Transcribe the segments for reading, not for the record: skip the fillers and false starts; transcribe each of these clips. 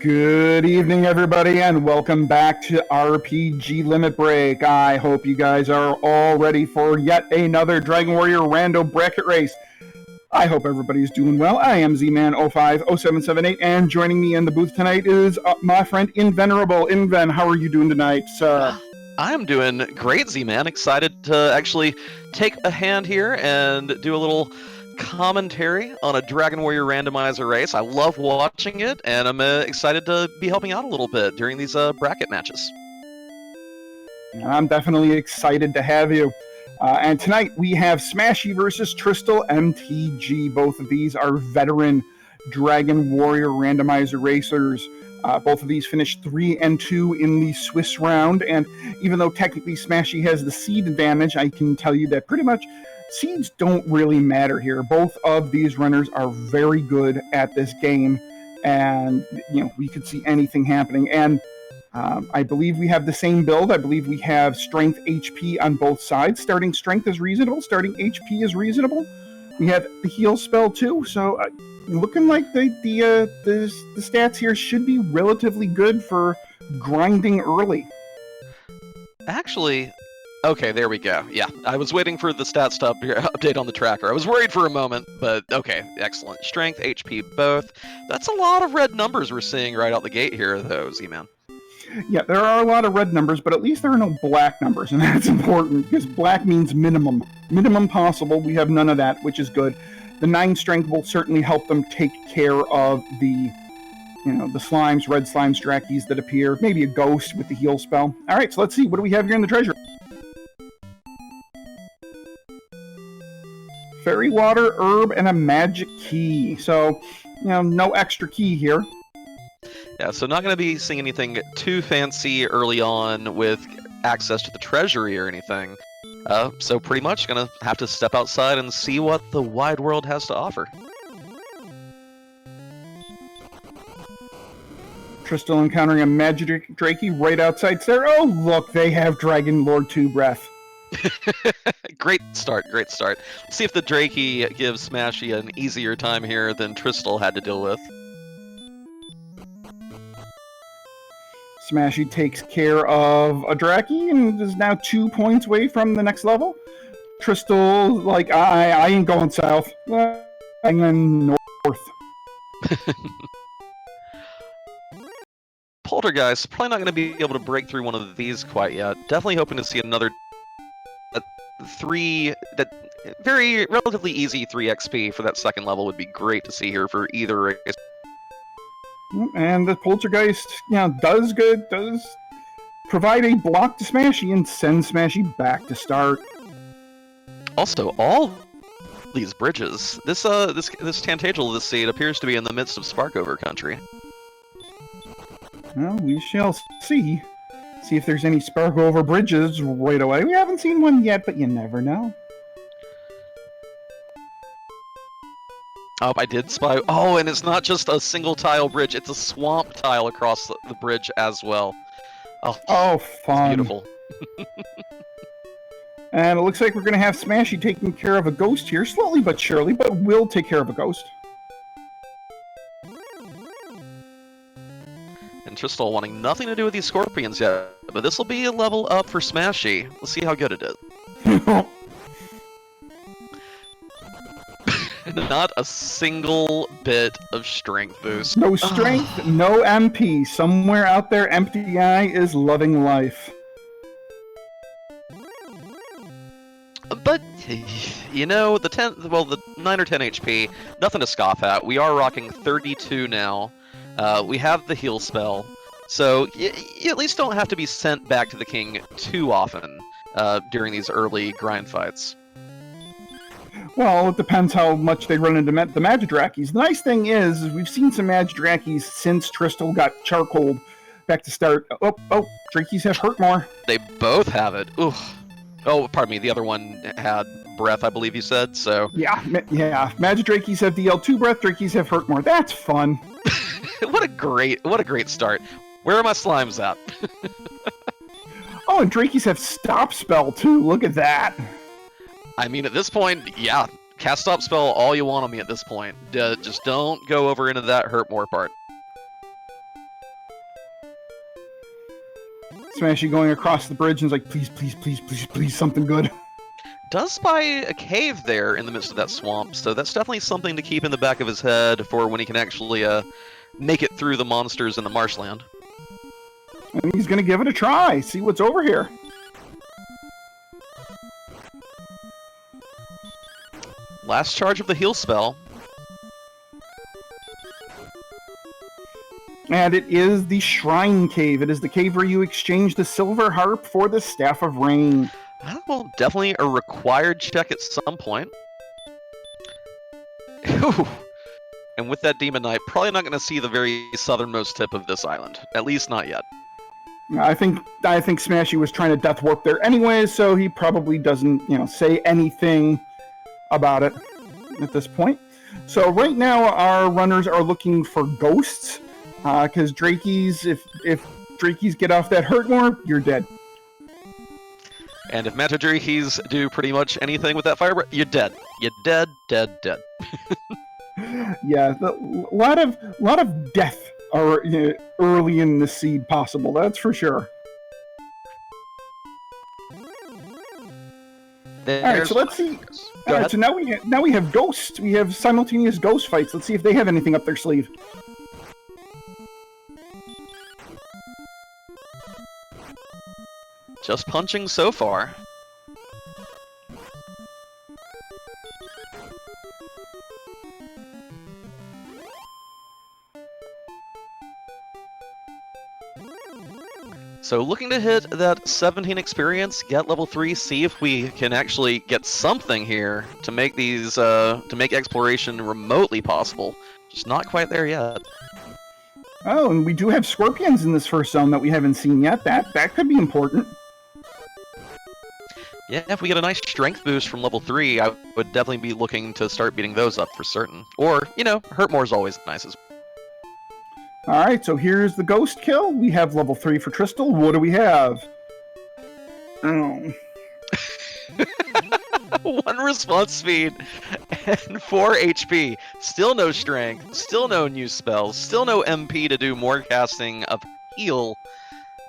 Good evening, everybody, and welcome back to RPG Limit Break. I hope you guys are all ready for yet another Dragon Warrior Rando Bracket Race. I hope everybody's doing well. I am Z-Man050778, and joining me in the booth tonight is my friend Invenerable. Inven, how are you doing tonight, sir? I'm doing great, Z-Man. Excited to actually take a hand here and do a little commentary on a Dragon Warrior Randomizer race. I love watching it, and I'm excited to be helping out a little bit during these bracket matches. I'm definitely excited to have you. And tonight we have Smashy versus TristalMTG. Both of these are veteran Dragon Warrior Randomizer racers. Both of these finished 3-2 in the Swiss round, and even though technically Smashy has the seed advantage, I can tell you that pretty much seeds don't really matter here. Both of these runners are very good at this game, and we could see anything happening. And I believe we have the same build. I believe we have strength HP on both sides. Starting strength is reasonable. Starting HP is reasonable. We have the heal spell too. So looking like the stats here should be relatively good for grinding early. Actually, okay, there we go. Yeah, I was waiting for the stats to update on the tracker. I was worried for a moment, but okay, excellent. Strength, HP, both. That's a lot of red numbers we're seeing right out the gate here, though, Z-Man. Yeah, there are a lot of red numbers, but at least there are no black numbers, and that's important, because black means minimum. Minimum possible. We have none of that, which is good. The 9 strength will certainly help them take care of the slimes, red slimes, drakies that appear. Maybe a ghost with the heal spell. All right, so let's see. What do we have here in the treasure? Fairy water, herb, and a magic key. So, no extra key here. Yeah, so not going to be seeing anything too fancy early on with access to the treasury or anything. So pretty much going to have to step outside and see what the wide world has to offer. Tristal encountering a magic Drakey right outside there. Oh, look, they have Dragon Lord 2 breath. Great start, great start. Let's see if the Drakey gives Smashy an easier time here than Tristal had to deal with. Smashy takes care of a Draki and is now 2 points away from the next level. Tristal, like, I ain't going south. I'm going north. Poltergeist, probably not going to be able to break through one of these quite yet. Definitely hoping to see another very relatively easy 3 XP for that second level would be great to see here for either race. And the Poltergeist, does provide a block to Smashy and send Smashy back to start. Also, all these bridges, this Tantagel, this seed appears to be in the midst of Sparkover country. Well, we shall see. See if there's any Sparkover bridges right away. We haven't seen one yet, but you never know. Oh, I did spy. Oh, and it's not just a single tile bridge, it's a swamp tile across the bridge as well. Oh, fun. Beautiful. And it looks like we're going to have Smashy taking care of a ghost here, slowly but surely, but will take care of a ghost. And Tristal wanting nothing to do with these scorpions yet, but this will be a level up for Smashy. Let's see how good it is. Not a single bit of strength boost. No strength, no MP. Somewhere out there, Empty Eye is loving life. But, the 9 or 10 HP, nothing to scoff at. We are rocking 32 now. We have the heal spell. So, you at least don't have to be sent back to the king too often during these early grind fights. Well, it depends how much they run into the Magidrakis. The nice thing is we've seen some Magidrakis since Tristal got charcoaled back to start. Oh, Drakis have hurt more. They both have it. Ooh. Oh, pardon me, the other one had breath, I believe you said, so... Yeah, Magidrakis have DL2 breath, Drakis have hurt more. That's fun. What a great start. Where are my slimes at? Oh, and Drakis have stop spell, too. Look at that. I mean, at this point, yeah, cast stop spell all you want on me at this point. Just don't go over into that hurt more part. Smashy going across the bridge and is like, please, please, please, please, please, something good. Does spy a cave there in the midst of that swamp, so that's definitely something to keep in the back of his head for when he can actually make it through the monsters in the marshland. And he's going to give it a try, see what's over here. Last charge of the heal spell. And it is the Shrine Cave. It is the cave where you exchange the Silver Harp for the Staff of Rain. Well, definitely a required check at some point. And with that Demon Knight, probably not going to see the very southernmost tip of this island. At least not yet. I think Smashy was trying to death warp there anyways, so he probably doesn't, say anything about it at this point. So right now our runners are looking for ghosts, because Drakeys, if Drakeys get off that hurt more, you're dead. And if Manta Drakeys do pretty much anything with that fire breath, you're dead. You're dead, dead, dead. Yeah, a lot of death are early in the seed possible. That's for sure. All right, so let's see. All right, so now we have ghosts. We have simultaneous ghost fights. Let's see if they have anything up their sleeve. Just punching so far. So looking to hit that 17 experience, get level 3, see if we can actually get something here to make these to make exploration remotely possible. Just not quite there yet. Oh, and we do have scorpions in this first zone that we haven't seen yet. That could be important. Yeah, if we get a nice strength boost from level 3, I would definitely be looking to start beating those up for certain. Or, hurt more is always nice as well. Alright, so here's the ghost kill. We have level 3 for Tristal. What do we have? Oh. 1 response speed and 4 HP. Still no strength, still no new spells, still no MP to do more casting of heal.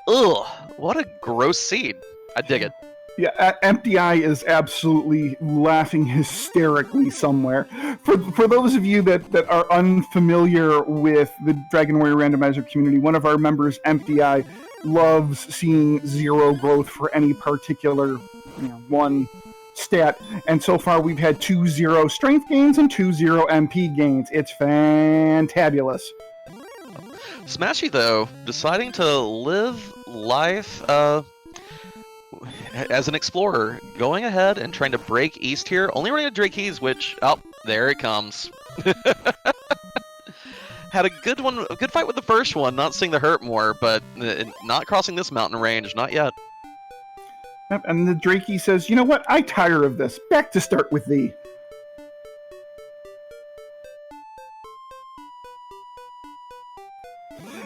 Ugh, what a gross seed. I dig it. Yeah, Empty Eye is absolutely laughing hysterically somewhere. For those of you that are unfamiliar with the Dragon Warrior Randomizer community, one of our members, Empty Eye, loves seeing 0 growth for any particular one stat. And so far we've had 2 0 strength gains and 2 0 MP gains. It's fantabulous. Smashy, though, deciding to live life as an explorer, going ahead and trying to break east here, only running a Drakeys, which, there it comes. Had a good fight with the first one, not seeing the hurt more, but not crossing this mountain range, not yet. Yep, and the Drakey says, you know what, I tire of this, back to start with thee.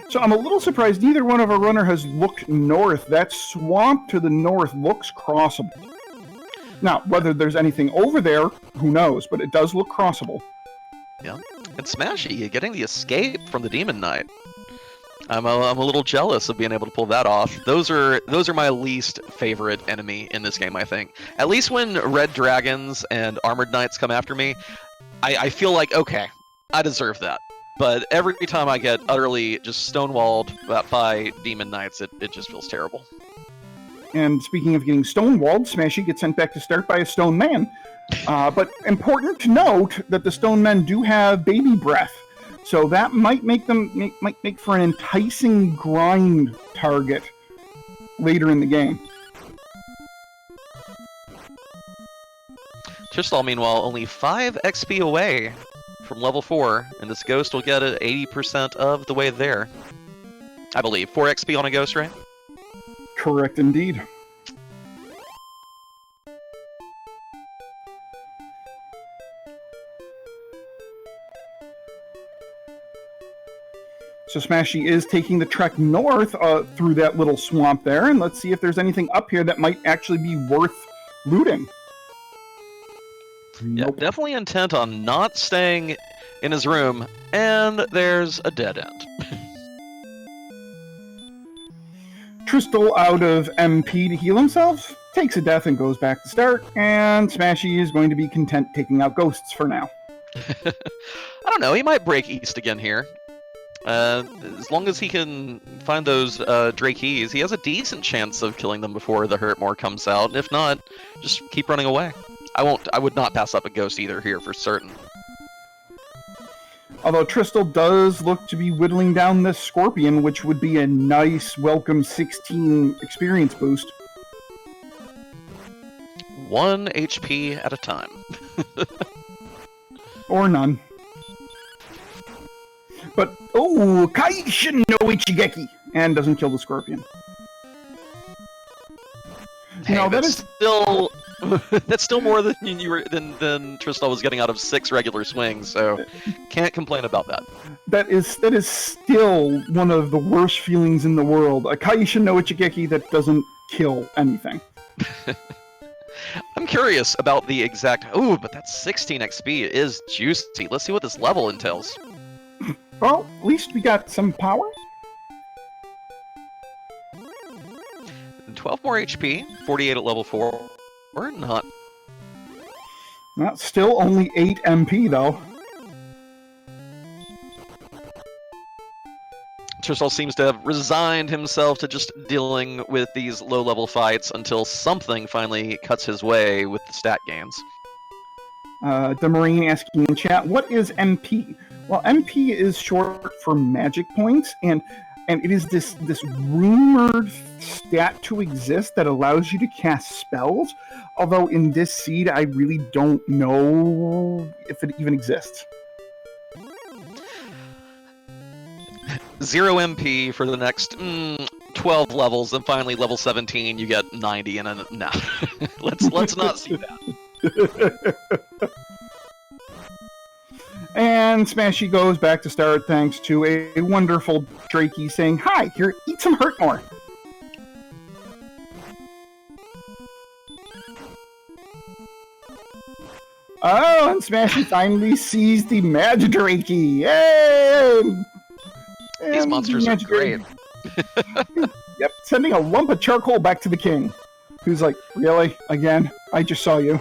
So I'm a little surprised neither one of our runner has looked north. That swamp to the north looks crossable. Now, whether there's anything over there, who knows, but it does look crossable. Yeah, and Smashy getting the escape from the Demon Knight. I'm a little jealous of being able to pull that off. Those are my least favorite enemy in this game, I think. At least when red dragons and armored knights come after me, I feel like, okay, I deserve that. But every time I get utterly just stonewalled by demon knights, it just feels terrible. And speaking of getting stonewalled, Smashy gets sent back to start by a stone man. But important to note that the stone men do have baby breath, so that might make them make for an enticing grind target later in the game. Tristal, meanwhile, only 5 XP away from level 4, and this ghost will get it 80% of the way there. I believe. 4 XP on a ghost, right? Correct indeed. So Smashy is taking the trek north through that little swamp there, and let's see if there's anything up here that might actually be worth looting. Yeah, Nope. definitely intent on not staying in his room, and there's a dead end. Tristal out of MP to heal himself, takes a death and goes back to start, and Smashy is going to be content taking out ghosts for now. I don't know, he might break East again here. As long as he can find those Drakees, he has a decent chance of killing them before the Hurtmore comes out. If not, just keep running away. I would not pass up a ghost either here for certain. Although Tristal does look to be whittling down this Scorpion, which would be a nice, welcome 16 experience boost. 1 HP at a time. Or none. But, oh, Kaishin no Ichigeki! And doesn't kill the Scorpion. Hey, No, that that's is still that's still more than than Tristal was getting out of 6 regular swings, so can't complain about that. that is still one of the worst feelings in the world. A Kaishin no Ichigeki that doesn't kill anything. I'm curious about the exact. Ooh, but that 16 XP is juicy. Let's see what this level entails. Well, at least we got some power. 12 more HP, 48 at level 4. Or not. Well, still only 8 MP, though. Tristal seems to have resigned himself to just dealing with these low-level fights until something finally cuts his way with the stat gains. The Marine asking in chat, what is MP? Well, MP is short for magic points, and it is this rumored stat to exist that allows you to cast spells. Although in this seed, I really don't know if it even exists. 0 MP for the next 12 levels, and finally level 17 you get 90, and no. let's not see that. And Smashy goes back to start thanks to a wonderful Drakey saying, "Hi, here, eat some Hurtmore." Oh, and Smashy finally sees the Magidrakey. Yay! These And monsters are great. Yep, sending a lump of charcoal back to the king, who's like, "Really? Again? I just saw you."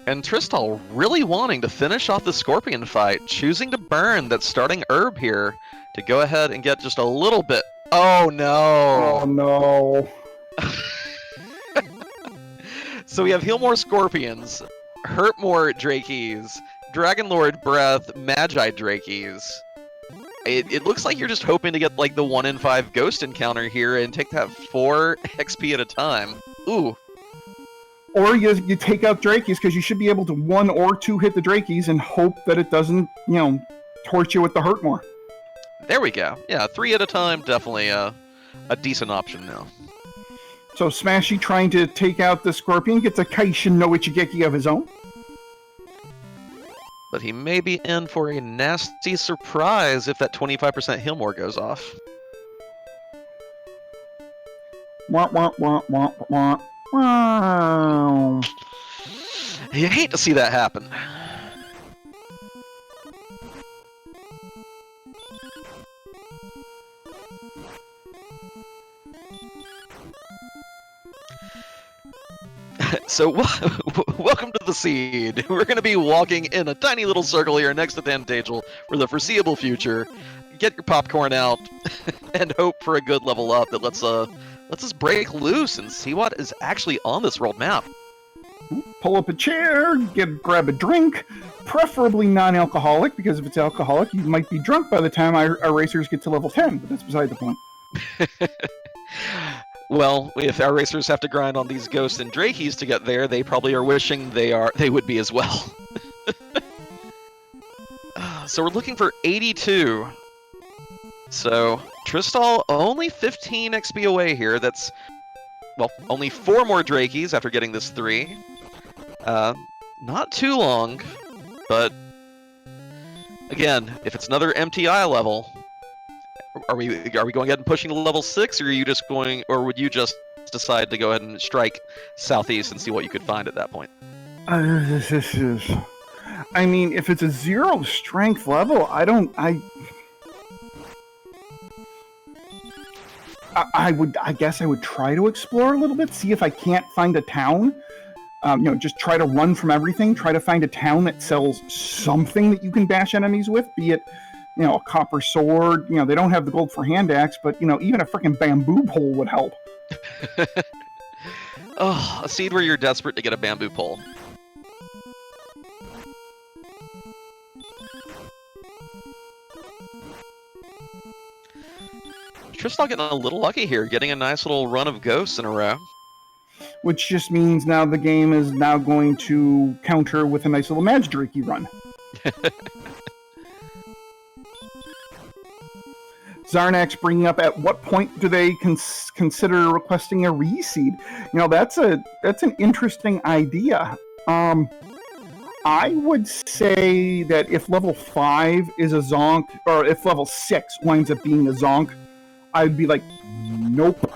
And Tristal really wanting to finish off the Scorpion fight, choosing to burn that starting herb here to go ahead and get just a little bit. Oh no! Oh no! So we have Heal More Scorpions, Hurt More Drakeys, Dragon Lord Breath, Magi Drakeys. It looks like you're just hoping to get like the 1 in 5 ghost encounter here and take that 4 XP at a time. Ooh. Or you take out Drakeys, because you should be able to 1 or 2 hit the Drakeys and hope that it doesn't, torch you with the Hurtmore. There we go. Yeah, 3 at a time, definitely a decent option now. So Smashy, trying to take out the Scorpion, gets a Kaishin no Ichigeki of his own. But he may be in for a nasty surprise if that 25% heal more goes off. Wah, wah, wah, wah, wah. Wow. You hate to see that happen. So, welcome to the seed. We're going to be walking in a tiny little circle here next to Tantagel for the foreseeable future. Get your popcorn out and hope for a good level up that lets us break loose and see what is actually on this world map. Pull up a chair, grab a drink, preferably non-alcoholic, because if it's alcoholic, you might be drunk by the time our racers get to level 10, but that's beside the point. Well, if our racers have to grind on these ghosts and Drakeys to get there, they probably are wishing they would be as well. So we're looking for 82. So Tristal only 15 XP away here. That's, well, only 4 more Drakeys after getting this 3. Not too long, but again, if it's another MTI level, are we going ahead and pushing to level 6, or are you just going, or would you just decide to go ahead and strike southeast and see what you could find at that point? I mean, if it's a 0 strength level, I guess I would try to explore a little bit, see if I can't find a town. Just try to run from everything. Try to find a town that sells something that you can bash enemies with, be it, a copper sword. They don't have the gold for hand axe, but even a freaking bamboo pole would help. Oh, a seed where you're desperate to get a bamboo pole. Tristal getting a little lucky here, getting a nice little run of ghosts in a row. Which just means now the game is now going to counter with a nice little Magidrake run. Zarnax bringing up, at what point do they consider requesting a reseed? That's an interesting idea. I would say that if level 5 is a Zonk, or if level 6 winds up being a Zonk, I'd be like, nope.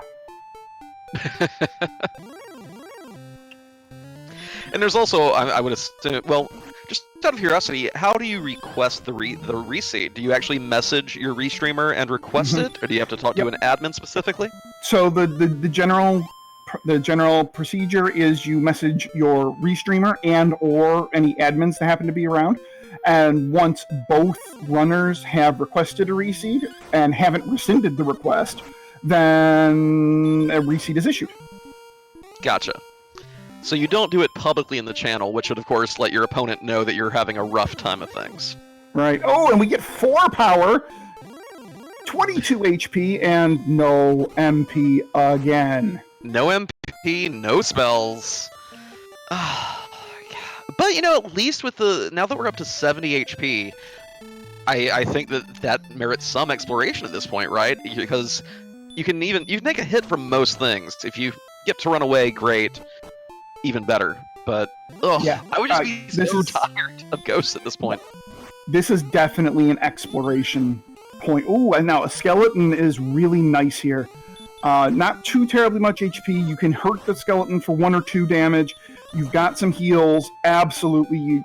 And there's also, I would assume, well, just out of curiosity, how do you request the reseed? Do you actually message your restreamer and request it, or do you have to talk to an admin specifically? So the general procedure is you message your restreamer and or any admins that happen to be around, and once both runners have requested a reseed and haven't rescinded the request, then a reseed is issued. Gotcha. So you don't do it publicly in the channel, which would, of course, let your opponent know that you're having a rough time of things. Right. Oh, and we get 4 power, 22 HP, and no MP again. No MP, no spells. But, at least with now that we're up to 70 HP, I think that merits some exploration at this point, right? Because you can make a hit from most things. If you get to run away, great. Even better, but I would just be so tired of ghosts at this point. This is definitely an exploration point. Oh, and now a skeleton is really nice here. Not too terribly much HP. You can hurt the skeleton for 1 or 2 damage. You've got some heals. Absolutely,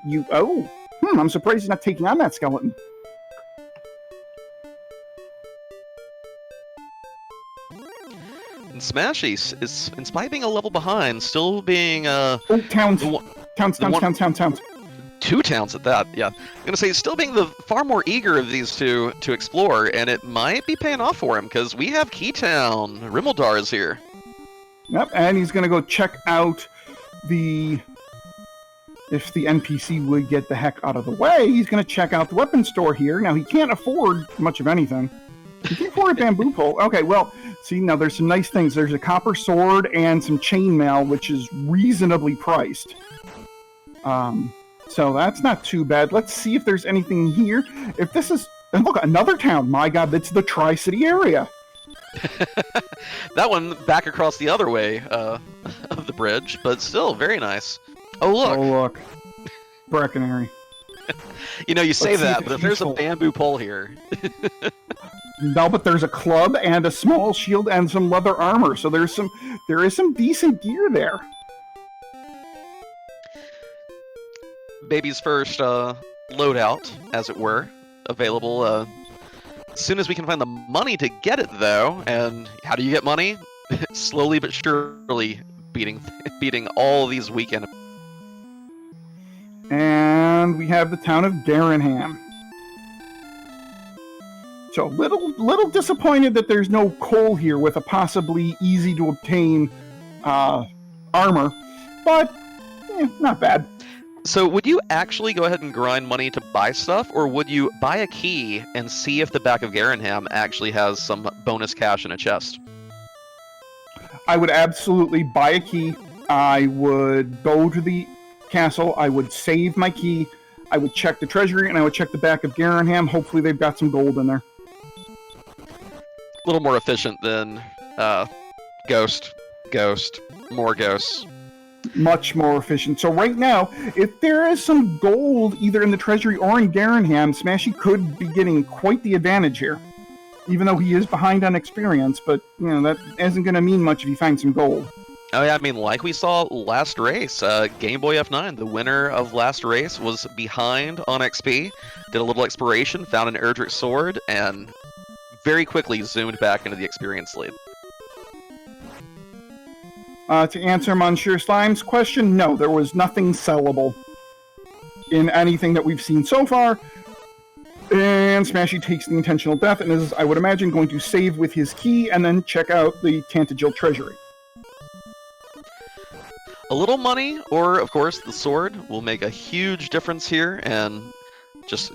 I'm surprised he's not taking on that skeleton. And Smashy is, in spite of being a level behind, still being towns. 2 towns at that. Yeah, I'm gonna say still being the far more eager of these two to explore, and it might be paying off for him because we have Keytown. Rimmeldar is here. Yep, and he's gonna go check out if the NPC would get the heck out of the way. He's gonna check out the weapon store here. Now he can't afford much of anything. He can afford a bamboo pole. Okay, well, see, now there's some nice things. There's a copper sword and some chainmail, which is reasonably priced. So that's not too bad. Let's see if there's anything here. If this is... And look, another town. My God, that's the Tri-City area. That one back across the other way of the bridge, but still very nice. Oh, look. Brackenary. You say that, but if there's a bamboo pole here... No, but there's a club and a small shield and some leather armor, so there is some decent gear there. Baby's first loadout, as it were, available as soon as we can find the money to get it, though. And how do you get money? Slowly but surely beating all these weekend. And we have the town of Garenham. So little disappointed that there's no coal here with a possibly easy to obtain armor, but not bad. So would you actually go ahead and grind money to buy stuff, or would you buy a key and see if the back of Garenham actually has some bonus cash in a chest? I would absolutely buy a key. I would go to the castle. I would save my key. I would check the treasury, and I would check the back of Garenham. Hopefully they've got some gold in there. A little more efficient than ghost, more ghosts. Much more efficient. So right now, if there is some gold either in the treasury or in Garenham, Smashy could be getting quite the advantage here. Even though he is behind on experience, but that isn't going to mean much if you find some gold. Oh yeah, I mean, like we saw last race, Game Boy F9, the winner of last race, was behind on XP, did a little exploration, found an Erdrick sword, and very quickly zoomed back into the experience lead. To answer Monsieur Slime's question, no, there was nothing sellable in anything that we've seen so far. And Smashy takes the intentional death and is, I would imagine, going to save with his key and then check out the Tantagil treasury. A little money, or of course the sword, will make a huge difference here and just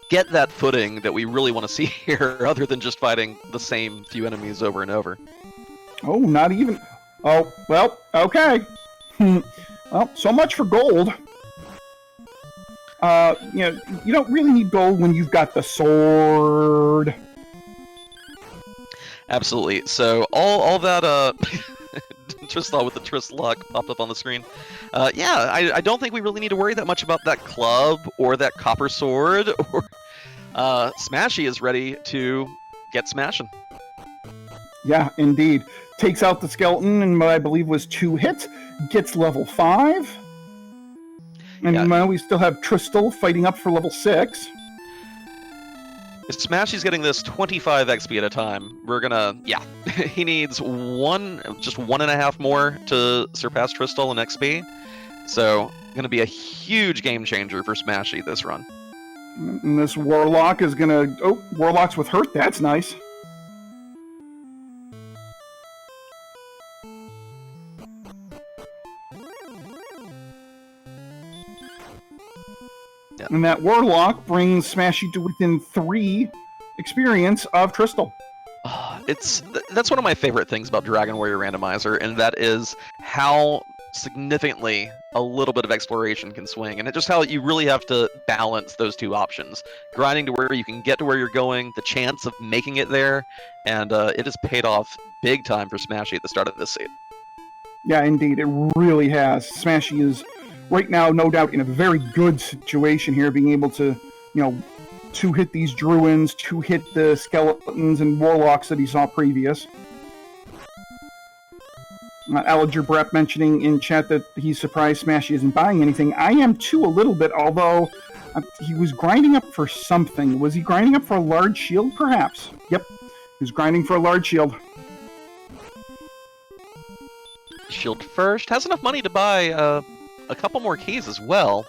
get that footing that we really want to see here, other than just fighting the same few enemies over and over. Oh, not even... Oh, well, okay. Well, so much for gold. You don't really need gold when you've got the sword. Absolutely. So all that Tristal with the Tris luck popped up on the screen. I don't think we really need to worry that much about that club or that copper sword. Or Smashy is ready to get smashing. Yeah, indeed. Takes out the skeleton in what I believe was 2 hits. Gets level 5. And we still have Tristal fighting up for level 6. Smashy's getting this 25 XP at a time. We're gonna, he needs just 1.5 more to surpass Tristal in XP. So, gonna be a huge game changer for Smashy this run. And this Warlock is gonna... Oh, Warlock's with hurt. That's nice. And that Warlock brings Smashy to within 3 experience of Tristal. That's one of my favorite things about Dragon Warrior Randomizer, and that is how significantly a little bit of exploration can swing, and just how you really have to balance those 2 options. Grinding to where you can get to where you're going, the chance of making it there, and it has paid off big time for Smashy at the start of this season. Yeah, indeed, it really has. Smashy is... right now, no doubt, in a very good situation here, being able to, 2-hit these Druids, 2-hit the Skeletons and Warlocks that he saw previous. Aliger Brep mentioning in chat that he's surprised Smashy isn't buying anything. I am too, a little bit, although he was grinding up for something. Was he grinding up for a large shield, perhaps? Yep, he was grinding for a large shield. Shield first. Has enough money to buy a couple more keys as well.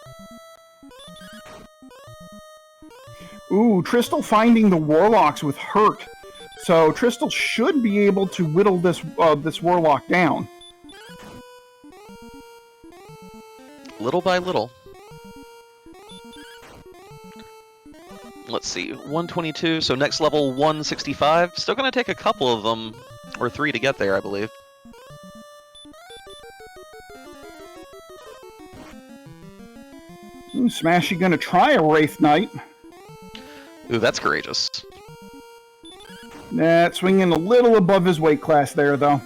Ooh, Tristal finding the Warlocks with hurt. So Tristal should be able to whittle this Warlock down. Little by little. Let's see, 122, so next level 165. Still going to take a couple of them, or 3 to get there, I believe. Ooh, Smashy gonna try a Wraith Knight. Ooh, that's courageous. That's swinging a little above his weight class there, though.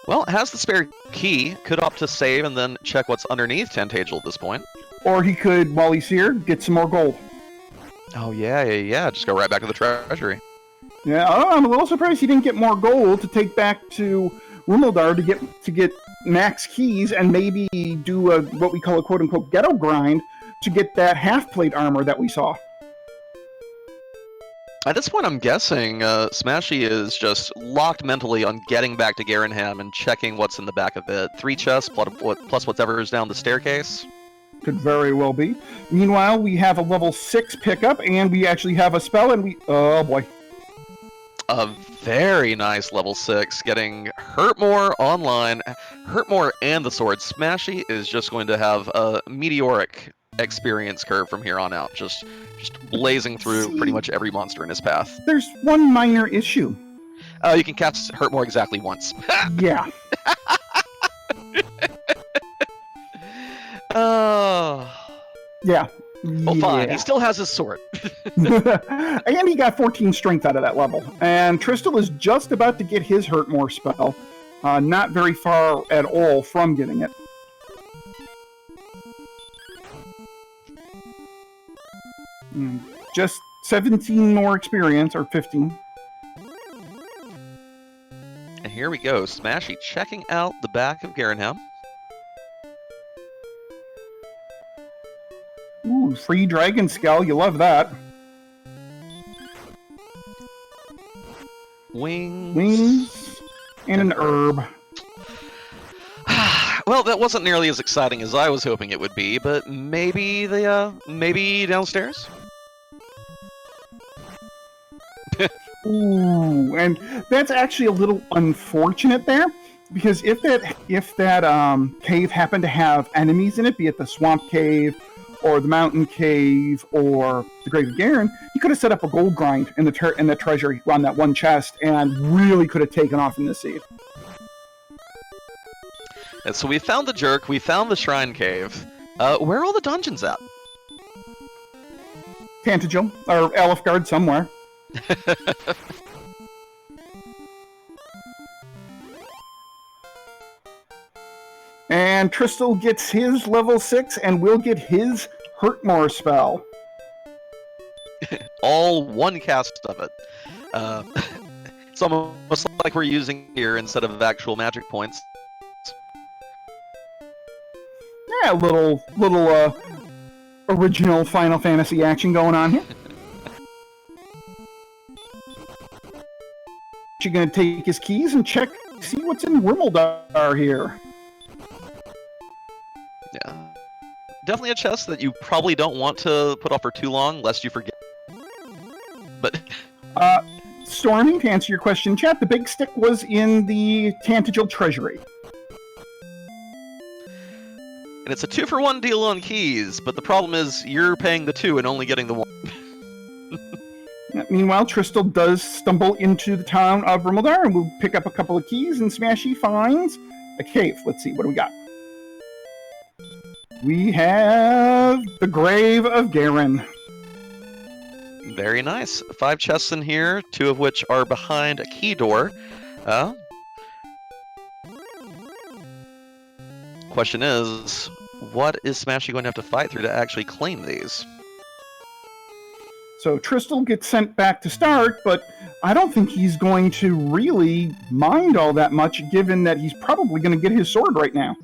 Well, it has the spare key. Could opt to save and then check what's underneath Tantagil at this point. Or he could, while he's here, get some more gold. Oh, yeah. Just go right back to the treasury. Yeah, I'm a little surprised he didn't get more gold to take back to Rumildar to get max keys and maybe do what we call a quote-unquote ghetto grind to get that half-plate armor that we saw. At this point, I'm guessing Smashy is just locked mentally on getting back to Garenham and checking what's in the back of it. 3 chests plus whatever is down the staircase. Could very well be. Meanwhile, we have a level 6 pickup, and we actually have a spell, and we... Oh, boy. A very nice level 6, getting Hurtmore online. Hurtmore and the sword. Smashy is just going to have a meteoric experience curve from here on out, just blazing through pretty much every monster in his path. There's one minor issue. You can cast Hurtmore exactly once. Yeah. Yeah. Well, fine. He still has his sword. And he got 14 strength out of that level. And Tristal is just about to get his Hurtmore spell. Not very far at all from getting it. Just 17 more experience, or 15. And here we go. Smashy checking out the back of Garenham. Ooh, free Dragon Scale. You love that. Wings. Wings and an herb. Well, that wasn't nearly as exciting as I was hoping it would be, but maybe maybe downstairs? Ooh, and that's actually a little unfortunate there, because if that cave happened to have enemies in it, be it the swamp cave or the mountain cave or the grave of Garen, he could have set up a gold grind in the treasure on that one chest and really could have taken off in the seed. And so we found the jerk, we found the shrine cave. Where are all the dungeons at? Tantagel or Alifgard somewhere. And Tristal gets his level 6 and will get his Hurtmore spell. All one cast of it. It's almost like we're using here instead of actual magic points. Yeah, little original Final Fantasy action going on here. You're gonna take his keys and see what's in Wormeldar here. Yeah. Definitely a chest that you probably don't want to put off for too long, lest you forget. But Stormy, to answer your question, chat, the big stick was in the Tantagel treasury. And it's a 2-for-1 deal on keys, but the problem is you're paying the 2 and only getting the 1. Meanwhile, Tristal does stumble into the town of Wormeldar and will pick up a couple of keys, and Smashy finds a cave. Let's see, what do we got? We have the Grave of Garen. Very nice. 5 chests in here, 2 of which are behind a key door. Question is, what is Smashy going to have to fight through to actually claim these? So Tristal gets sent back to start, but I don't think he's going to really mind all that much, given that he's probably going to get his sword right now.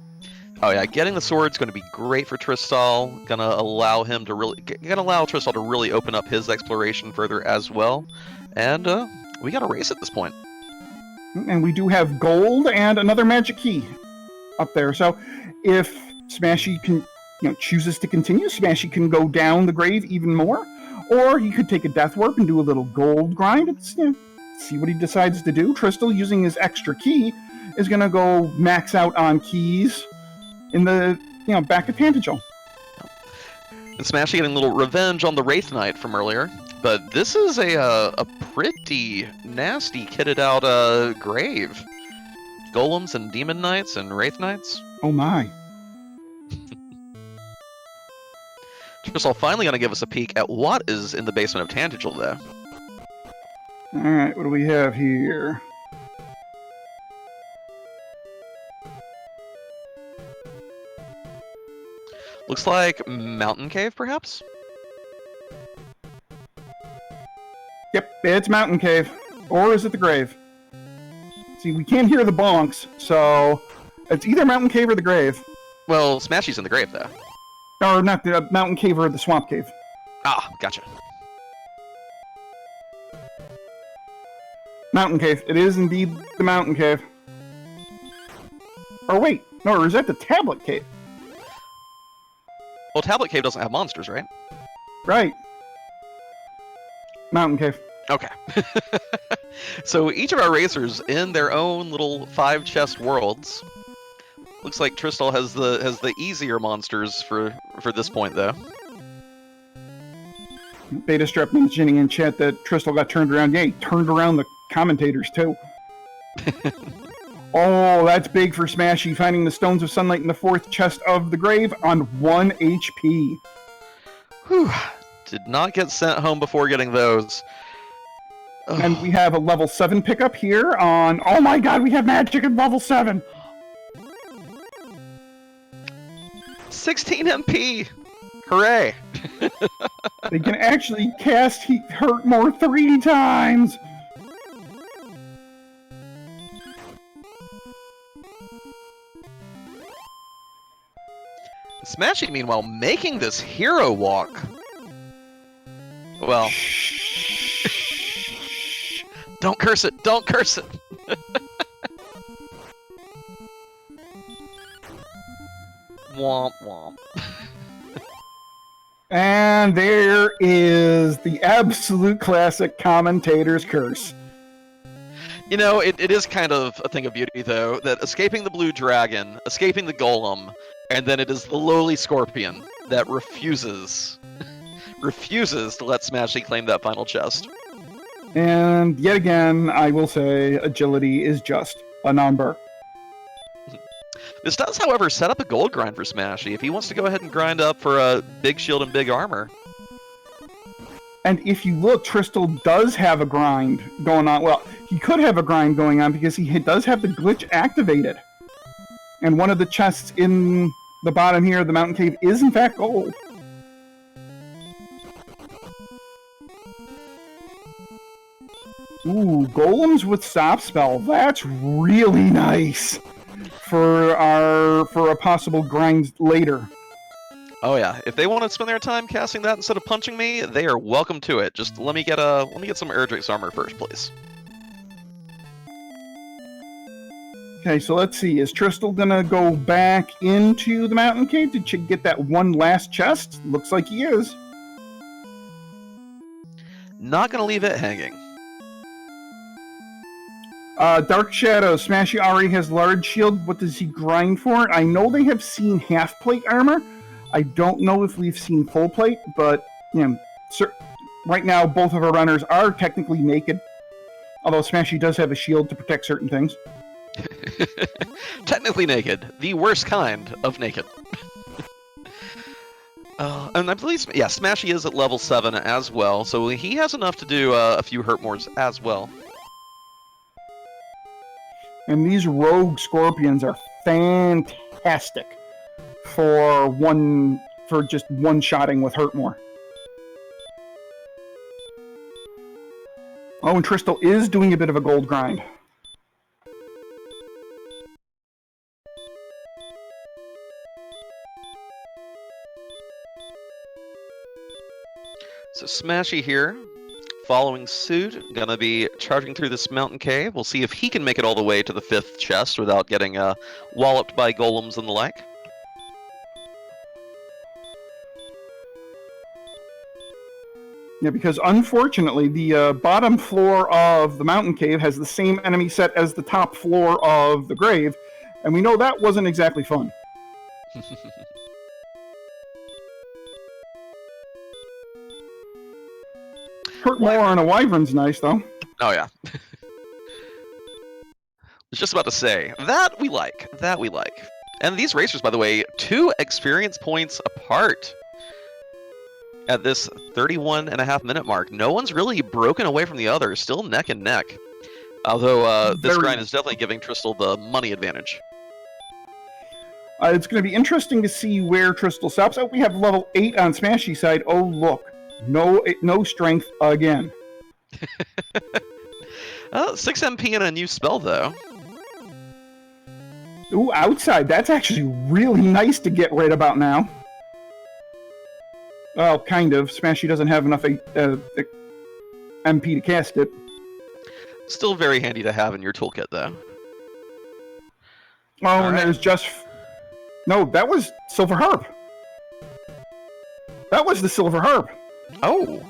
Oh yeah, getting the sword is going to be great for Tristal. Gonna allow Tristal to really open up his exploration further as well. And we got a race at this point. And we do have gold and another magic key up there. So if Smashy chooses to continue, Smashy can go down the grave even more, or he could take a death warp and do a little gold grind. See what he decides to do. Tristal, using his extra key, is gonna go max out on keys in the back of Tantagel. And Smashy getting a little revenge on the Wraith Knight from earlier, but this is a pretty nasty kitted out grave. Golems and Demon Knights and Wraith Knights. Oh my. Tristal finally gonna give us a peek at what is in the basement of Tantagel though. Alright, what do we have here? Looks like Mountain Cave, perhaps? Yep, it's Mountain Cave. Or is it the grave? See, we can't hear the bonks, so it's either Mountain Cave or the grave. Well, Smashy's in the grave, though. Or not the Mountain Cave or the Swamp Cave. Ah, gotcha. Mountain Cave. It is indeed the Mountain Cave. Or wait, no, or is that the Tablet Cave? Well, Tablet Cave doesn't have monsters, right? Right. Mountain Cave. Okay. So each of our racers in their own little 5-chest worlds. Looks like Tristal has the easier monsters for this point, though. Beta Strap mentioning in chat that Tristal got turned around. Yeah, he turned around the commentators, too. Oh, that's big for Smashy, finding the Stones of Sunlight in the 4th chest of the grave on 1 HP. Whew. Did not get sent home before getting those. And we have a level 7 pickup here on... Oh my god, we have magic at level 7! 16 MP! Hooray! They can actually cast Hurtmore 3 times! Smashy, meanwhile, making this hero walk. Well, Don't curse it! Don't curse it! Womp womp. And there is the absolute classic commentator's curse. You know, it is kind of a thing of beauty, though, that escaping the blue dragon, escaping the golem, and then it is the lowly scorpion that refuses to let Smashy claim that final chest. And yet again, I will say agility is just a number. This does, however, set up a gold grind for Smashy if he wants to go ahead and grind up for a big shield and big armor. And if you look, Tristal does have a grind going on. Well, he could have a grind going on because he does have the glitch activated. And one of the chests in the bottom here of the mountain cave is in fact gold. Ooh, golems with stop spell. That's really nice for a possible grind later. Oh yeah, if they want to spend their time casting that instead of punching me, they are welcome to it. Just let me get some Erdrick's armor first, please. Okay, so let's see. Is Tristal gonna go back into the mountain cave to get that one last chest? Looks like he is. Not gonna leave it hanging. Dark Shadow. Smashy already has large shield. What does he grind for? I know they have seen half plate armor. I don't know if we've seen full plate, but you know, right now both of our runners are technically naked. Although Smashy does have a shield to protect certain things. Technically naked. The worst kind of naked. And I believe, yeah, Smashy is at level 7 as well, so he has enough to do a few hurt mores as well. And these rogue scorpions are fantastic for just one-shotting with Hurtmore. Oh, and Tristal is doing a bit of a gold grind. So Smashy here, following suit, gonna be charging through this mountain cave. We'll see if he can make it all the way to the 5th chest without getting walloped by golems and the like. Yeah, because unfortunately, the bottom floor of the mountain cave has the same enemy set as the top floor of the grave, and we know that wasn't exactly fun. Hurt more on a wyvern's nice, though. Oh, yeah. I was just about to say, that we like. That we like. And these racers, by the way, 2 experience points apart at this 31.5 minute mark. No one's really broken away from the other, still neck and neck. Although this grind is definitely giving Tristal the money advantage. It's going to be interesting to see where Tristal stops. Oh, we have level 8 on Smashy's side. Oh, look. No strength again. 6 MP and a new spell, though. Ooh, outside. That's actually really nice to get right about now. Well, kind of. Smashy doesn't have enough MP to cast it. Still very handy to have in your toolkit, though. Oh, and right. There's just... No, that was Silver Harp. That was the Silver Harp. Oh.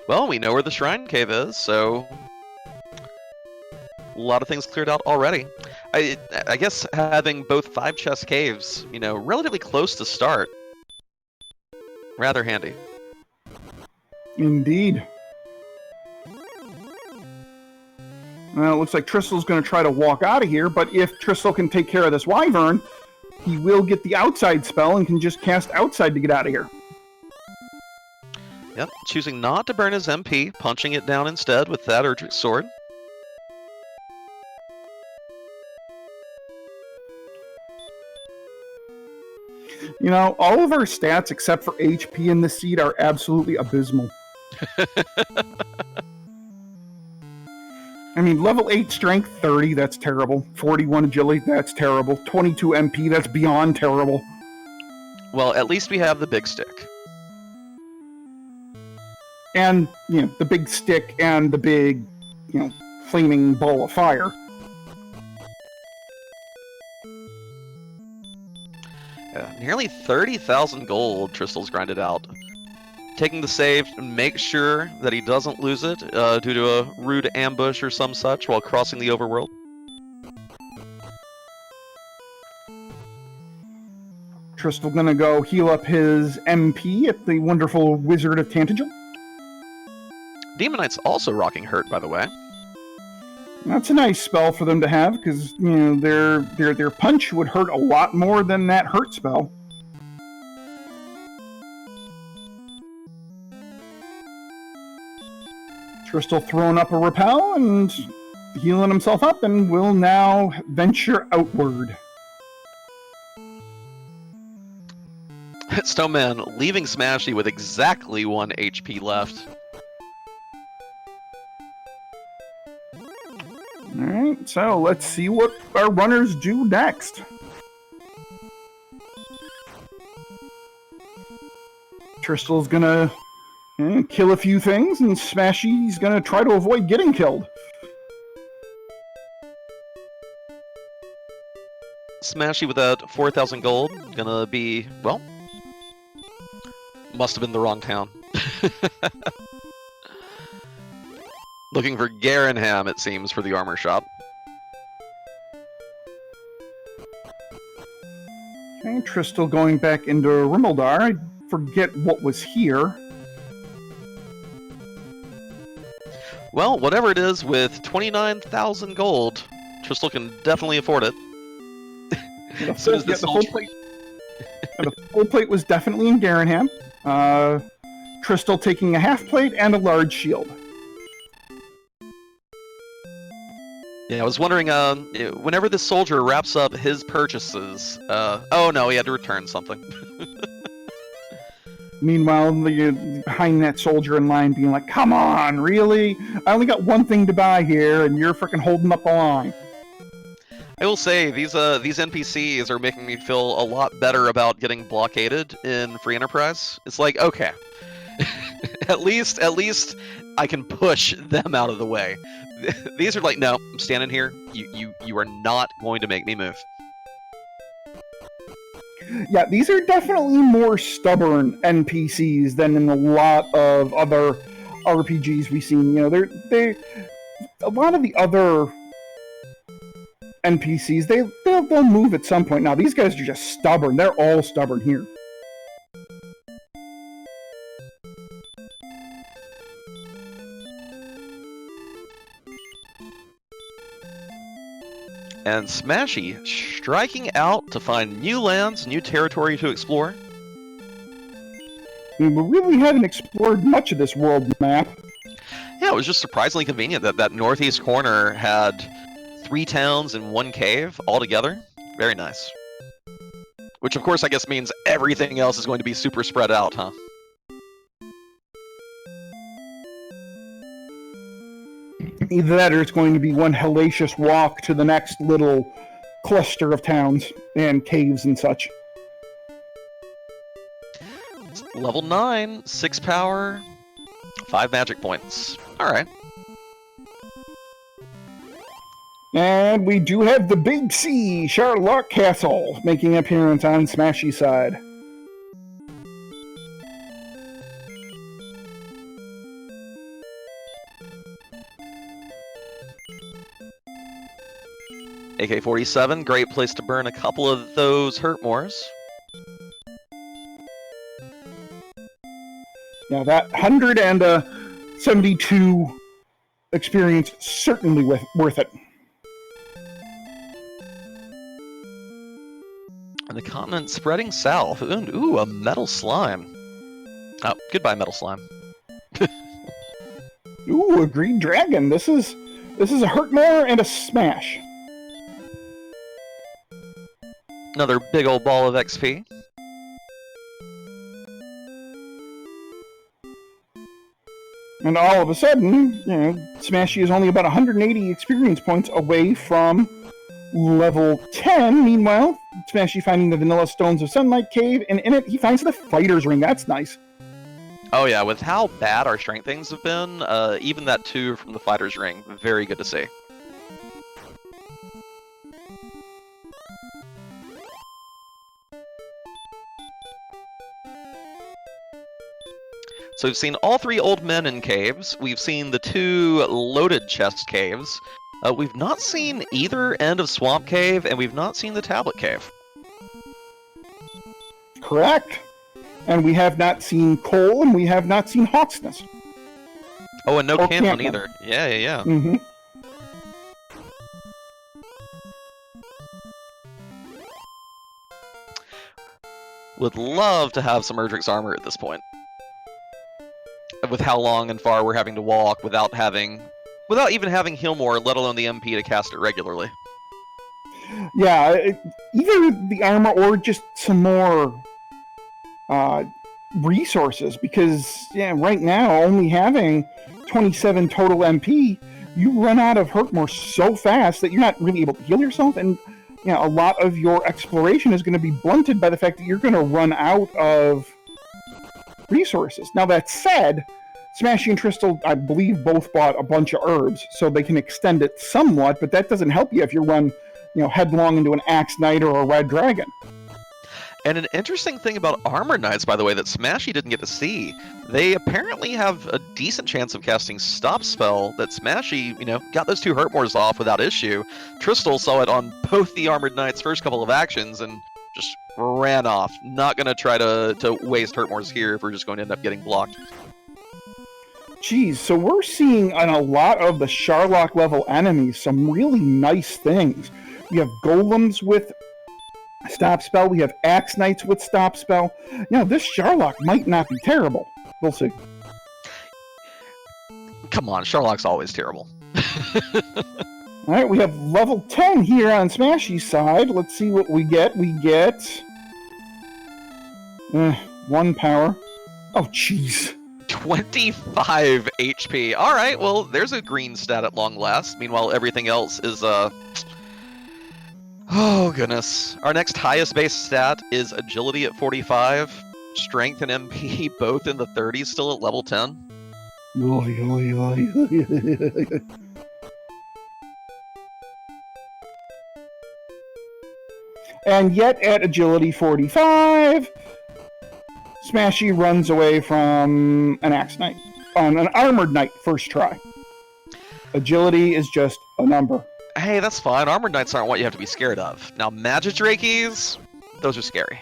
Well, we know where the Shrine Cave is, so... a lot of things cleared out already. I guess having both 5 chest caves, you know, relatively close to start. Rather handy. Indeed. Well, it looks like Tristal's going to try to walk out of here, but if Tristal can take care of this wyvern, he will get the outside spell and can just cast outside to get out of here. Yep, choosing not to burn his MP, punching it down instead with that Erdrick sword. You know, all of our stats except for HP in this seed are absolutely abysmal. I mean, level 8 strength, 30, that's terrible. 41 agility, that's terrible. 22 MP, that's beyond terrible. Well, at least we have the big stick. and the big stick and the big flaming ball of fire. Nearly 30,000 gold Tristal's grinded out. Taking the save to make sure that he doesn't lose it due to a rude ambush or some such while crossing the overworld. Tristal gonna go heal up his MP at the wonderful Wizard of Tantagel. Demon Knight's also rocking Hurt, by the way. That's a nice spell for them to have, because their punch would hurt a lot more than that hurt spell. Tristal throwing up a repel and healing himself up, and will now venture outward. Stoneman leaving Smashy with exactly 1 HP left. Alright, so let's see what our runners do next. Tristal's gonna kill a few things, and Smashy's gonna try to avoid getting killed. Smashy with that 4,000 gold, gonna be, well, must have been the wrong town. Looking for Garenham, it seems, for the armor shop. Okay, Tristal going back into Rimeldar. I forget what was here. Well, whatever it is, with 29,000 gold, Tristal can definitely afford it. As soon as this the full plate. The full plate was definitely in Garenham. Tristal taking a half plate and a large shield. Yeah, I was wondering, whenever this soldier wraps up his purchases, oh no, he had to return something. Meanwhile, behind that soldier in line being like, come on, really? I only got one thing to buy here, and you're freaking holding up the line. I will say, these NPCs are making me feel a lot better about getting blockaded in Free Enterprise. It's like, okay, at least I can push them out of the way. These are like, no, I'm standing here. You are not going to make me move. Yeah, these are definitely more stubborn NPCs than in a lot of other RPGs we've seen. They a lot of the other NPCs, they'll move at some point. Now, these guys are just stubborn. They're all stubborn here. And Smashy striking out to find new lands, new territory to explore. We really haven't explored much of this world map. Yeah, it was just surprisingly convenient that that northeast corner had 3 towns and 1 cave all together. Very nice. Which, of course, I guess means everything else is going to be super spread out, huh? Either that or it's going to be one hellacious walk to the next little cluster of towns and caves and such. Level 9, 6 power, 5 magic points. Alright. And we do have the Big C, Charlotte Castle, making an appearance on Smashy's side. AK-47, great place to burn a couple of those Hurtmores. Now that 172 experience certainly worth it. And the continent spreading south. Ooh, a metal slime. Oh, goodbye, metal slime. Ooh, a green dragon. This is a Hurtmore and a Smash. Another big old ball of XP. And all of a sudden, Smashy is only about 180 experience points away from level 10. Meanwhile, Smashy finding the Vanilla Stones of Sunlight Cave, and in it he finds the Fighter's Ring. That's nice. Oh yeah, with how bad our strength things have been, even that 2 from the fighter's ring, very good to see. So we've seen all 3 old men in caves. We've seen the 2 loaded chest caves. We've not seen either end of Swamp Cave, and we've not seen the Tablet Cave. Correct. And we have not seen Coal, and we have not seen Hawksness. Oh, and no Or Campman Campman. either. Yeah. Mm-hmm. Would love to have some Erdrick's armor at this point. With how long and far we're having to walk without even having Healmore, let alone the MP to cast it regularly. Yeah, either the armor or just some more resources, because right now, only having 27 total MP, you run out of Hurtmore so fast that you're not really able to heal yourself, and a lot of your exploration is going to be blunted by the fact that you're going to run out of resources. Now, that said, Smashy and Tristal, I believe, both bought a bunch of herbs, so they can extend it somewhat, but that doesn't help you if you run headlong into an Axe Knight or a Red Dragon. And an interesting thing about Armor Knights, by the way, that Smashy didn't get to see, they apparently have a decent chance of casting Stop Spell that Smashy, got those 2 Hurtmores off without issue. Tristal saw it on both the Armored Knights' first couple of actions and just ran off. Not going to try to waste Hurtmores here if we're just going to end up getting blocked. Geez, so we're seeing on a lot of the Sharlock level enemies some really nice things. We have Golems with Stop Spell. We have Axe Knights with Stop Spell. This Sharlock might not be terrible. We'll see. Come on, Sharlock's always terrible. All right, we have level 10 here on Smashy's side. Let's see what we get. We get 1 power. Oh, jeez. 25 HP. All right, well, there's a green stat at long last. Meanwhile, everything else is oh, goodness. Our next highest base stat is Agility at 45, Strength and MP both in the 30s, still at level 10. And yet, at Agility 45, Smashy runs away from an Axe Knight. On an Armored Knight first try. Agility is just a number. Hey, that's fine. Armored Knights aren't what you have to be scared of. Now, Magidrakies, those are scary.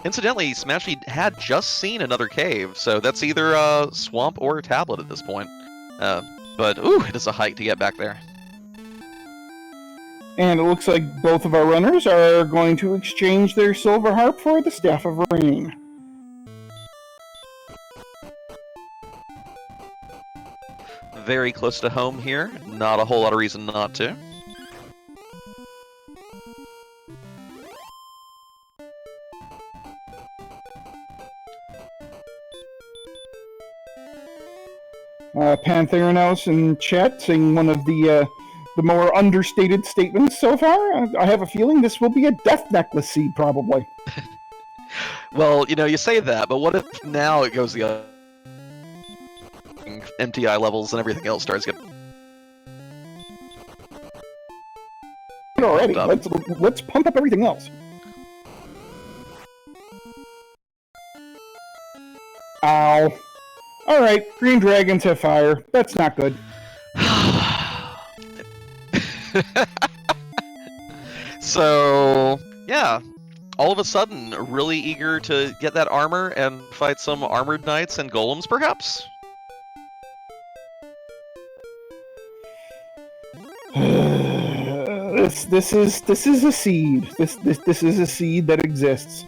Incidentally, Smashy had just seen another cave, so that's either a swamp or a tablet at this point. But, ooh, it is a hike to get back there. And it looks like both of our runners are going to exchange their Silver Harp for the Staff of Rain. Very close to home here. Not a whole lot of reason not to. Pantheranos in chat saying one of the more understated statements so far. I have a feeling this will be a Death Necklace seed, probably. Well, you say that, but what if now it goes the other MTI levels and everything else starts getting already. Let's pump up everything else. Ow. Alright, green dragons have fire. That's not good. So, yeah. All of a sudden, really eager to get that armor and fight some armored knights and golems, perhaps? This is a seed. This is a seed that exists.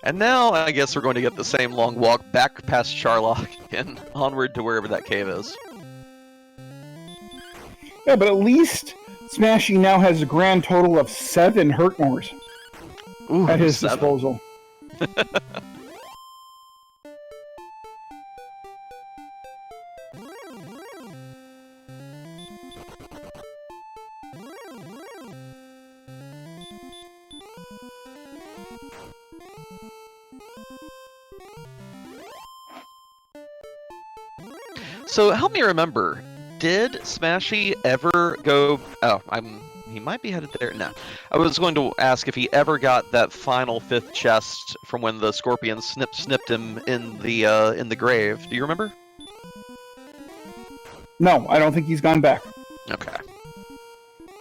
And now, I guess we're going to get the same long walk back past Sharlock and onward to wherever that cave is. Yeah, but at least Smashy now has a grand total of 7 Hurtmores at his disposal. So help me remember, did Smashy ever go... Oh, he might be headed there. No. I was going to ask if he ever got that final 5th chest from when the scorpion snipped him in the grave. Do you remember? No, I don't think he's gone back. Okay.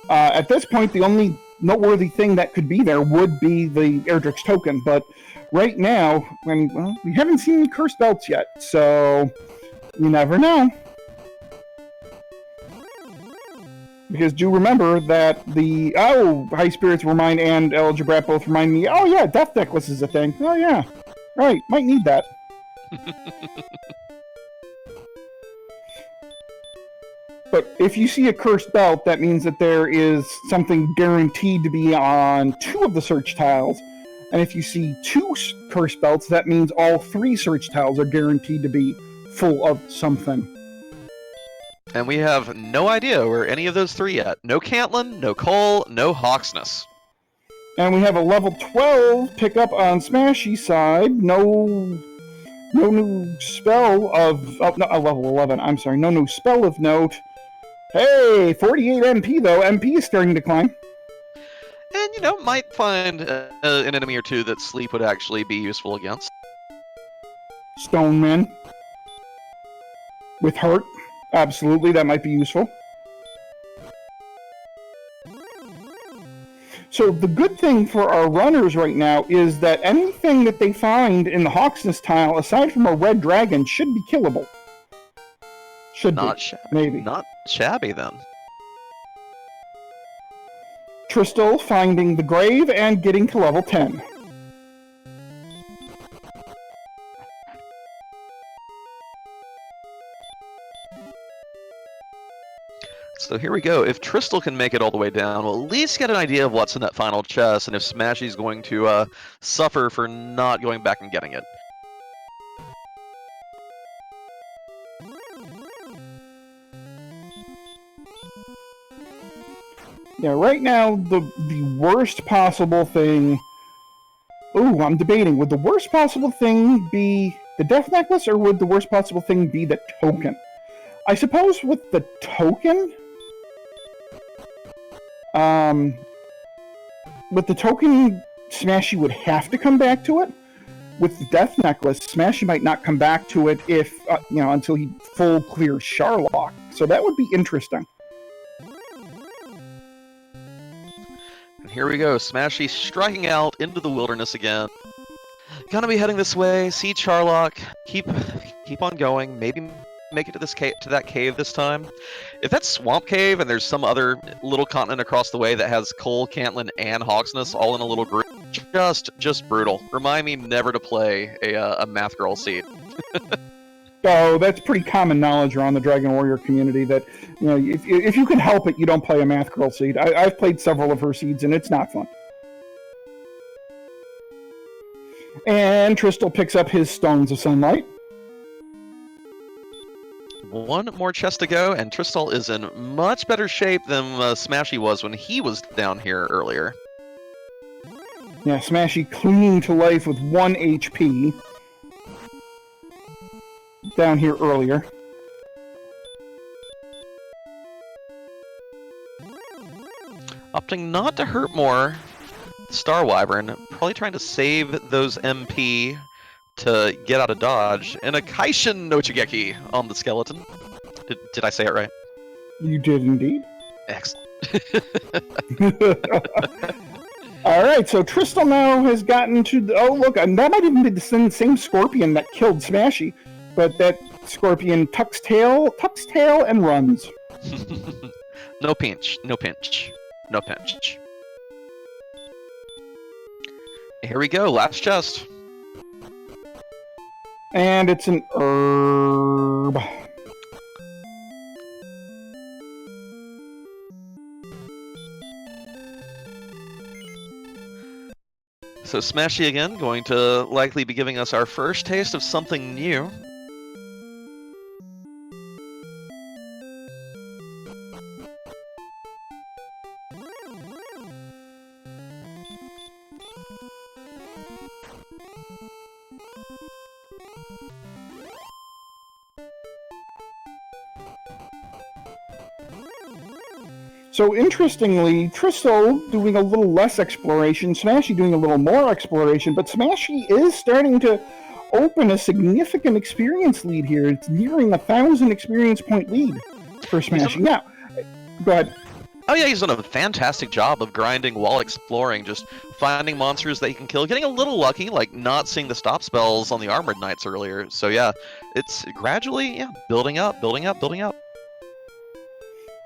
At this point, the only noteworthy thing that could be there would be the Erdrick's token, but right now, we haven't seen any cursed belts yet, so you never know. Because do remember that the High Spirits remind and Elgebrat both remind me, oh yeah, Death Necklace is a thing. Oh yeah, right, might need that. But if you see a cursed belt, that means that there is something guaranteed to be on 2 of the search tiles. And if you see 2 cursed belts, that means all 3 search tiles are guaranteed to be full of something. And we have no idea where any of those 3 yet. No Cantlin, no Cole, no Hawksness. And we have a level 12 pickup on Smashy's side. No new spell of... Oh, no, level 11. I'm sorry. No new spell of note. Hey, 48 MP, though. MP is starting to climb. And, might find an enemy or 2 that Sleep would actually be useful against. Stoneman. With Hurt. Absolutely, that might be useful. So the good thing for our runners right now is that anything that they find in the Hawksness tile, aside from a red dragon, should be killable. Should not be, shabby. maybe. Not shabby, then. Tristal finding the grave and getting to level 10. So here we go. If Tristal can make it all the way down, we'll at least get an idea of what's in that final chest, and if Smashy's going to suffer for not going back and getting it. Yeah, right now, the worst possible thing... Ooh, I'm debating. Would the worst possible thing be the Death Necklace, or would the worst possible thing be the token? I suppose with the token... with the token, Smashy would have to come back to it. With the Death Necklace, Smashy might not come back to it if, until he full clears Charlock. So that would be interesting. And here we go, Smashy striking out into the wilderness again. Gonna be heading this way, see Charlock, keep on going, maybe make it to that cave this time. If that's Swamp Cave and there's some other little continent across the way that has Cole, Cantlin, and Hawksness all in a little group, just brutal. Remind me never to play a Math Girl seed. Oh, that's pretty common knowledge around the Dragon Warrior community that, if you can help it, you don't play a Math Girl seed. I've played several of her seeds, and it's not fun. And Tristal picks up his Stones of Sunlight. One more chest to go, and Tristal is in much better shape than Smashy was when he was down here earlier. Yeah, Smashy clinging to life with 1 HP. Down here earlier. Opting not to hurt more. Star Wyvern, probably trying to save those MP to get out of dodge, and a Kaishin Nochigeki on the skeleton. Did I say it right? You did indeed. Excellent. Alright, so Tristal now has gotten to... Oh, look, and that might even be the same scorpion that killed Smashy, but that scorpion tucks tail and runs. No pinch, no pinch, no pinch. Here we go, last chest. And it's an herb. So Smashy again, going to likely be giving us our first taste of something new. So interestingly, Tristal doing a little less exploration, Smashy doing a little more exploration, but Smashy is starting to open a significant experience lead here. It's nearing 1,000 experience point lead for Smashy. Now, go ahead. Oh yeah, he's done a fantastic job of grinding while exploring, just finding monsters that he can kill, getting a little lucky, like not seeing the stop spells on the Armored Knights earlier. So yeah, it's gradually, building up, building up, building up.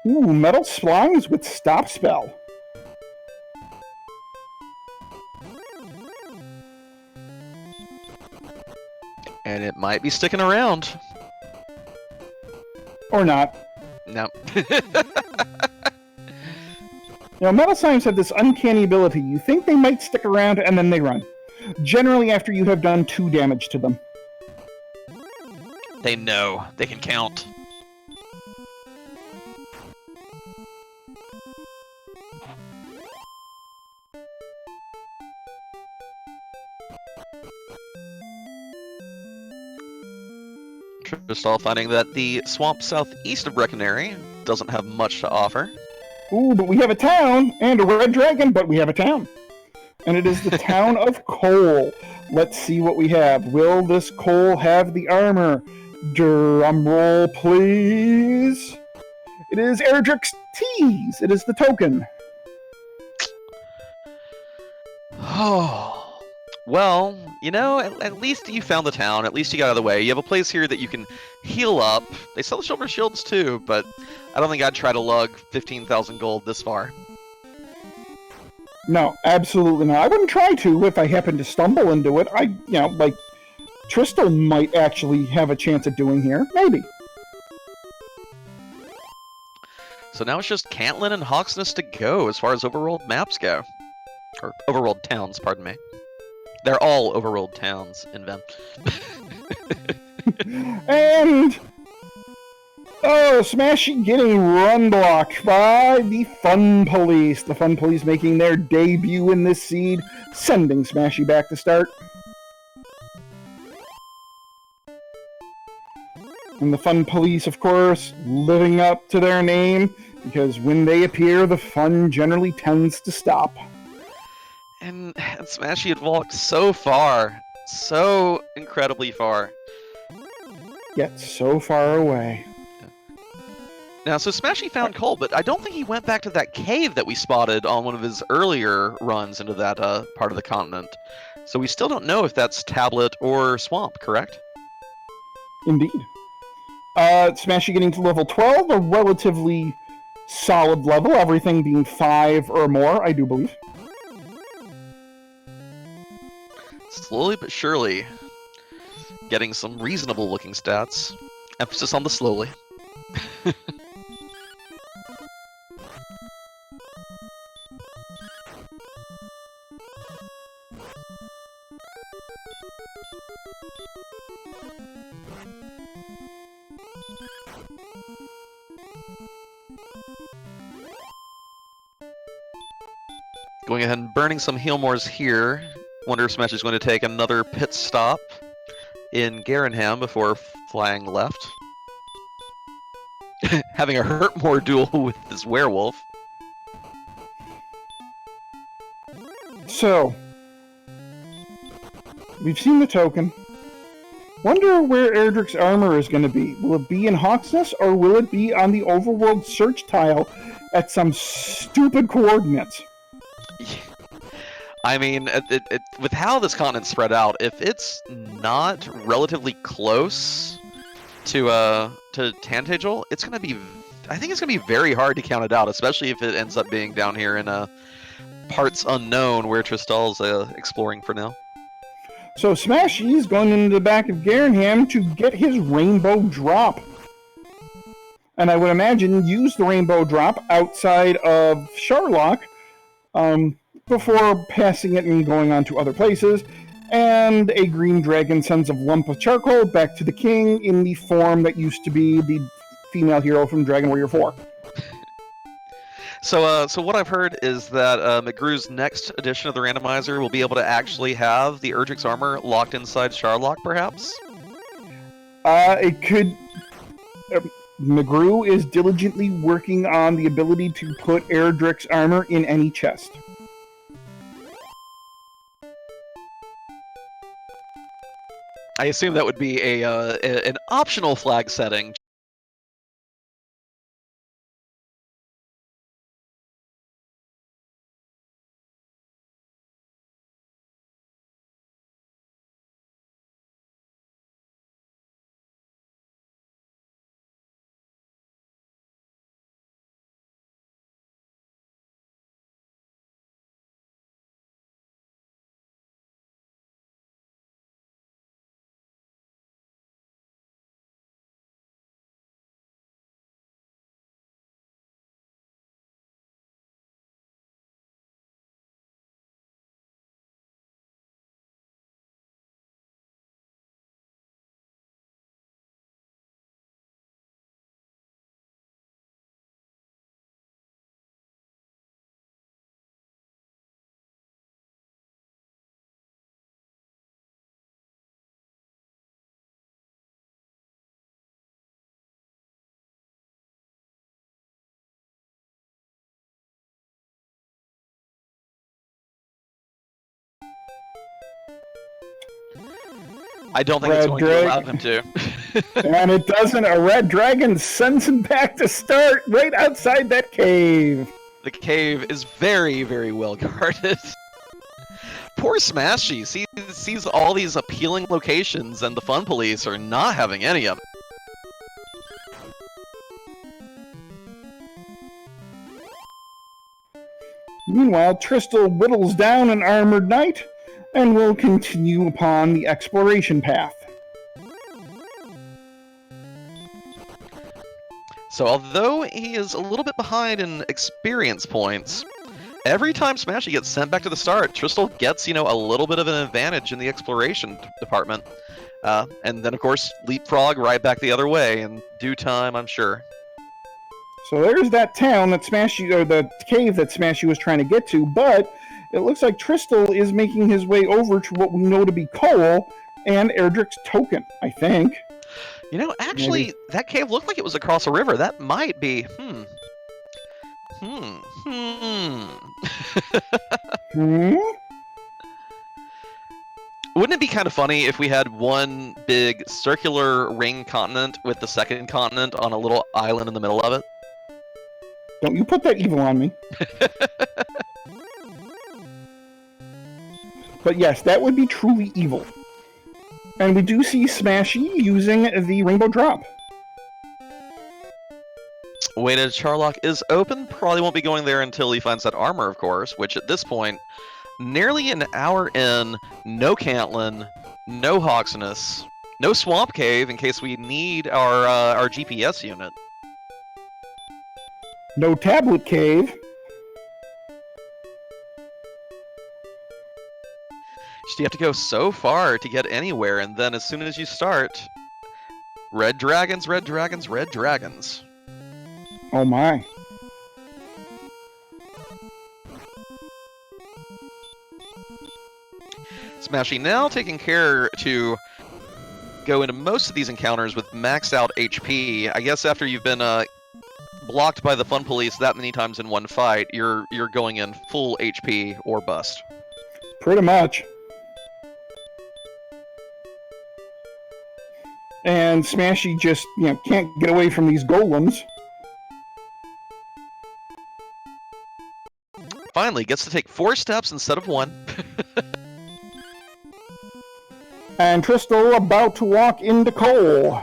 Ooh, Metal Slimes with stop spell. And it might be sticking around. Or not. No. You know, Metal Slimes have this uncanny ability. You think they might stick around, and then they run. Generally after you have done 2 damage to them. They know. They can count. Tristal finding that the swamp southeast of Breckenary doesn't have much to offer. Ooh, but we have a town, and a red dragon, but we have a town. And it is the town of Cole. Let's see what we have. Will this Cole have the armor? Drum roll, please. It is Erdrick's Tease. It is the token. Oh. Well, you know, at least you found the town. At least you got out of the way. You have a place here that you can heal up. They sell the Silver Shields too, but I don't think I'd try to lug 15,000 gold this far. No, absolutely not. I wouldn't try to if I happened to stumble into it. Like, Tristal might actually have a chance at doing here. Maybe. So now it's just Cantlin and Hawksness to go as far as overworld maps go. Or overworld towns, pardon me. They're all overworld towns in Ven. And Smashy getting run blocked by the Fun Police. The Fun Police making their debut in this seed, sending Smashy back to start. And the Fun Police, of course, living up to their name, because when they appear, the fun generally tends to stop. And Smashy had walked so far, so incredibly far. Yet so far away. Now, so Smashy found Cole, but I don't think he went back to that cave that we spotted on one of his earlier runs into that part of the continent. So we still don't know if that's Tablet or Swamp, correct? Indeed. Smashy getting to level 12, a relatively solid level, everything being 5 or more, I do believe. Slowly but surely, getting some reasonable looking stats. Emphasis on the slowly. Going ahead and burning some Healmores here. Wonder if Smash is going to take another pit stop in Garenham before flying left. Having a Hurtmore duel with this werewolf. So, we've seen the token. Wonder where Erdrick's armor is going to be. Will it be in Hawksness, or will it be on the overworld search tile at some stupid coordinates? I mean, with how this continent's spread out, if it's not relatively close to Tantagel, it's gonna be. I think it's gonna be very hard to count it out, especially if it ends up being down here in parts unknown where Tristal's exploring for now. So Smashy is going into the back of Garenham to get his rainbow drop. And I would imagine use the rainbow drop outside of Sharlock before passing it and going on to other places. And a green dragon sends a lump of charcoal back to the king in the form that used to be the female hero from Dragon Warrior 4. So what I've heard is that McGrew's next edition of the randomizer will be able to actually have the Erdrick's armor locked inside Sharlock, perhaps? It could... McGrew is diligently working on the ability to put Erdrick's armor in any chest. I assume that would be an optional flag setting. I don't think it's going to allow him to. And it doesn't. A red dragon sends him back to start right outside that cave. The cave is very, very well guarded. Poor Smashy sees all these appealing locations, and the fun police are not having any of it. Meanwhile, Tristal whittles down an armored knight and will continue upon the exploration path. So although he is a little bit behind in experience points, every time Smashy gets sent back to the start, Tristal gets, a little bit of an advantage in the exploration department. And then, of course, leapfrog right back the other way in due time, I'm sure. So there's that town that Smashy, or the cave that Smashy was trying to get to, but it looks like Tristal is making his way over to what we know to be Cole and Erdrick's token, I think. Actually, maybe. That cave looked like it was across a river. That might be, Wouldn't it be kind of funny if we had one big circular ring continent with the second continent on a little island in the middle of it? Don't you put that evil on me. But yes, that would be truly evil. And we do see Smashy using the Rainbow Drop. Weighted Charlock is open. Probably won't be going there until he finds that armor, of course, which at this point, nearly an hour in, no Cantlin, no Hawksness, no Swamp Cave in case we need our GPS unit. No Tablet Cave. Just you have to go so far to get anywhere, and then as soon as you start, red dragons, red dragons, red dragons. Oh my. Smashy now taking care to go into most of these encounters with maxed out HP. I guess after you've been blocked by the fun police that many times in one fight, you're going in full HP or bust. Pretty much. And Smashy just, can't get away from these golems. Finally, gets to take 4 steps instead of 1. And Tristal about to walk into Cole.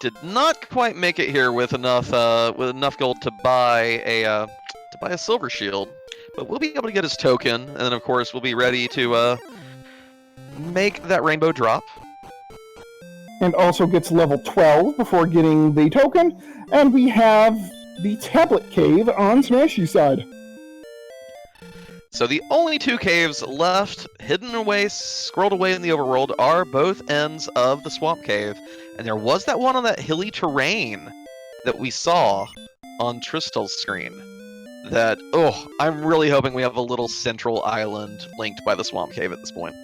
Did not quite make it here with enough gold to buy a silver shield, but we'll be able to get his token, and then of course we'll be ready to make that rainbow drop. And also gets level 12 before getting the token, and we have the Tablet Cave on Smashy's side. So the only 2 caves left, hidden away, scrolled away in the overworld, are both ends of the Swamp Cave. And there was that one on that hilly terrain that we saw on Tristal's screen. That, I'm really hoping we have a little central island linked by the Swamp Cave at this point.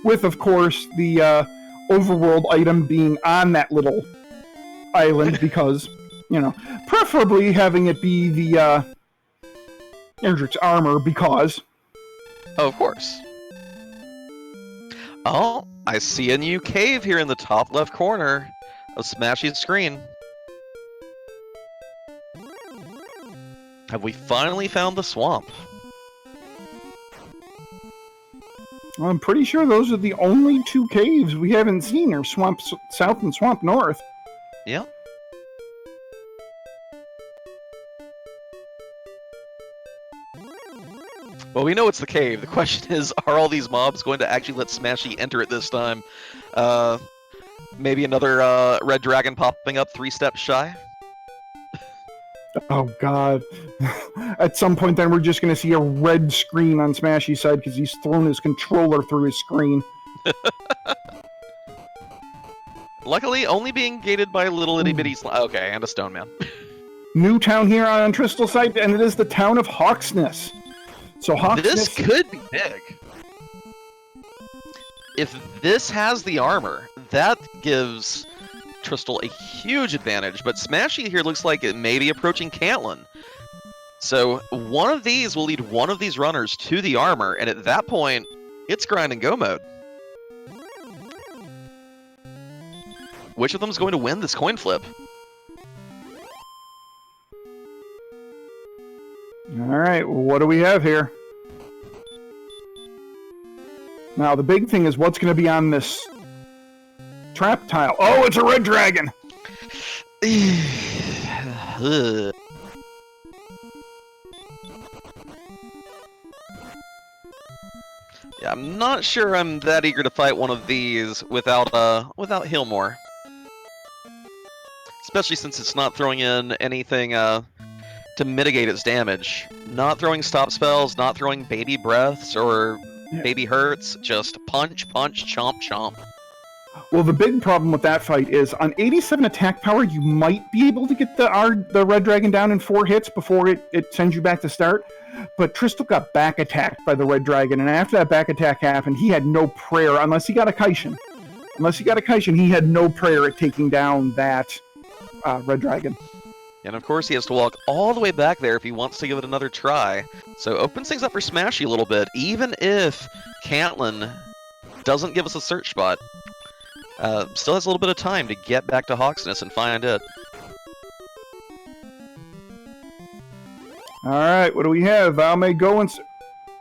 with, of course, the overworld item being on that little island because, preferably having it be the Erdrick's armor because... Oh, of course. Oh, I see a new cave here in the top left corner of Smashy's screen. Have we finally found the swamp? Well, I'm pretty sure those are the only two caves we haven't seen, are Swamp South and Swamp North. Yeah. Well, we know it's the cave. The question is, are all these mobs going to actually let Smashy enter it this time? Maybe another red dragon popping up 3 steps shy? Oh, God. At some point, then, we're just going to see a red screen on Smashy's side because he's thrown his controller through his screen. Luckily, only being gated by a little itty-bitty okay, and a stone man. New town here on Tristal site, and it is the town of Hawksness. So Hawksness... This could be big. If this has the armor, that gives Tristal a huge advantage, but Smashy here looks like it may be approaching Cantlin. So one of these will lead one of these runners to the armor, and at that point, it's grind and go mode. Which of them is going to win this coin flip? Alright, what do we have here? Now, the big thing is what's going to be on this trap tile. Oh, it's a red dragon! Yeah, I'm not sure I'm that eager to fight one of these without Healmore. Especially since it's not throwing in anything to mitigate its damage. Not throwing stop spells, not throwing baby breaths or baby hurts, just punch, punch, chomp, chomp. Well, the big problem with that fight is on 87 attack power, you might be able to get the red dragon down in 4 hits before it sends you back to start. But Tristal got back attacked by the red dragon, and after that back attack happened, he had no prayer unless he got a Kaishin. Unless he got a Kaishin, he had no prayer at taking down that red dragon. And of course, he has to walk all the way back there if he wants to give it another try. So opens things up for Smashy a little bit, even if Cantlin doesn't give us a search spot. Still has a little bit of time to get back to Hawksness and find it. Alright, what do we have? Val may go and...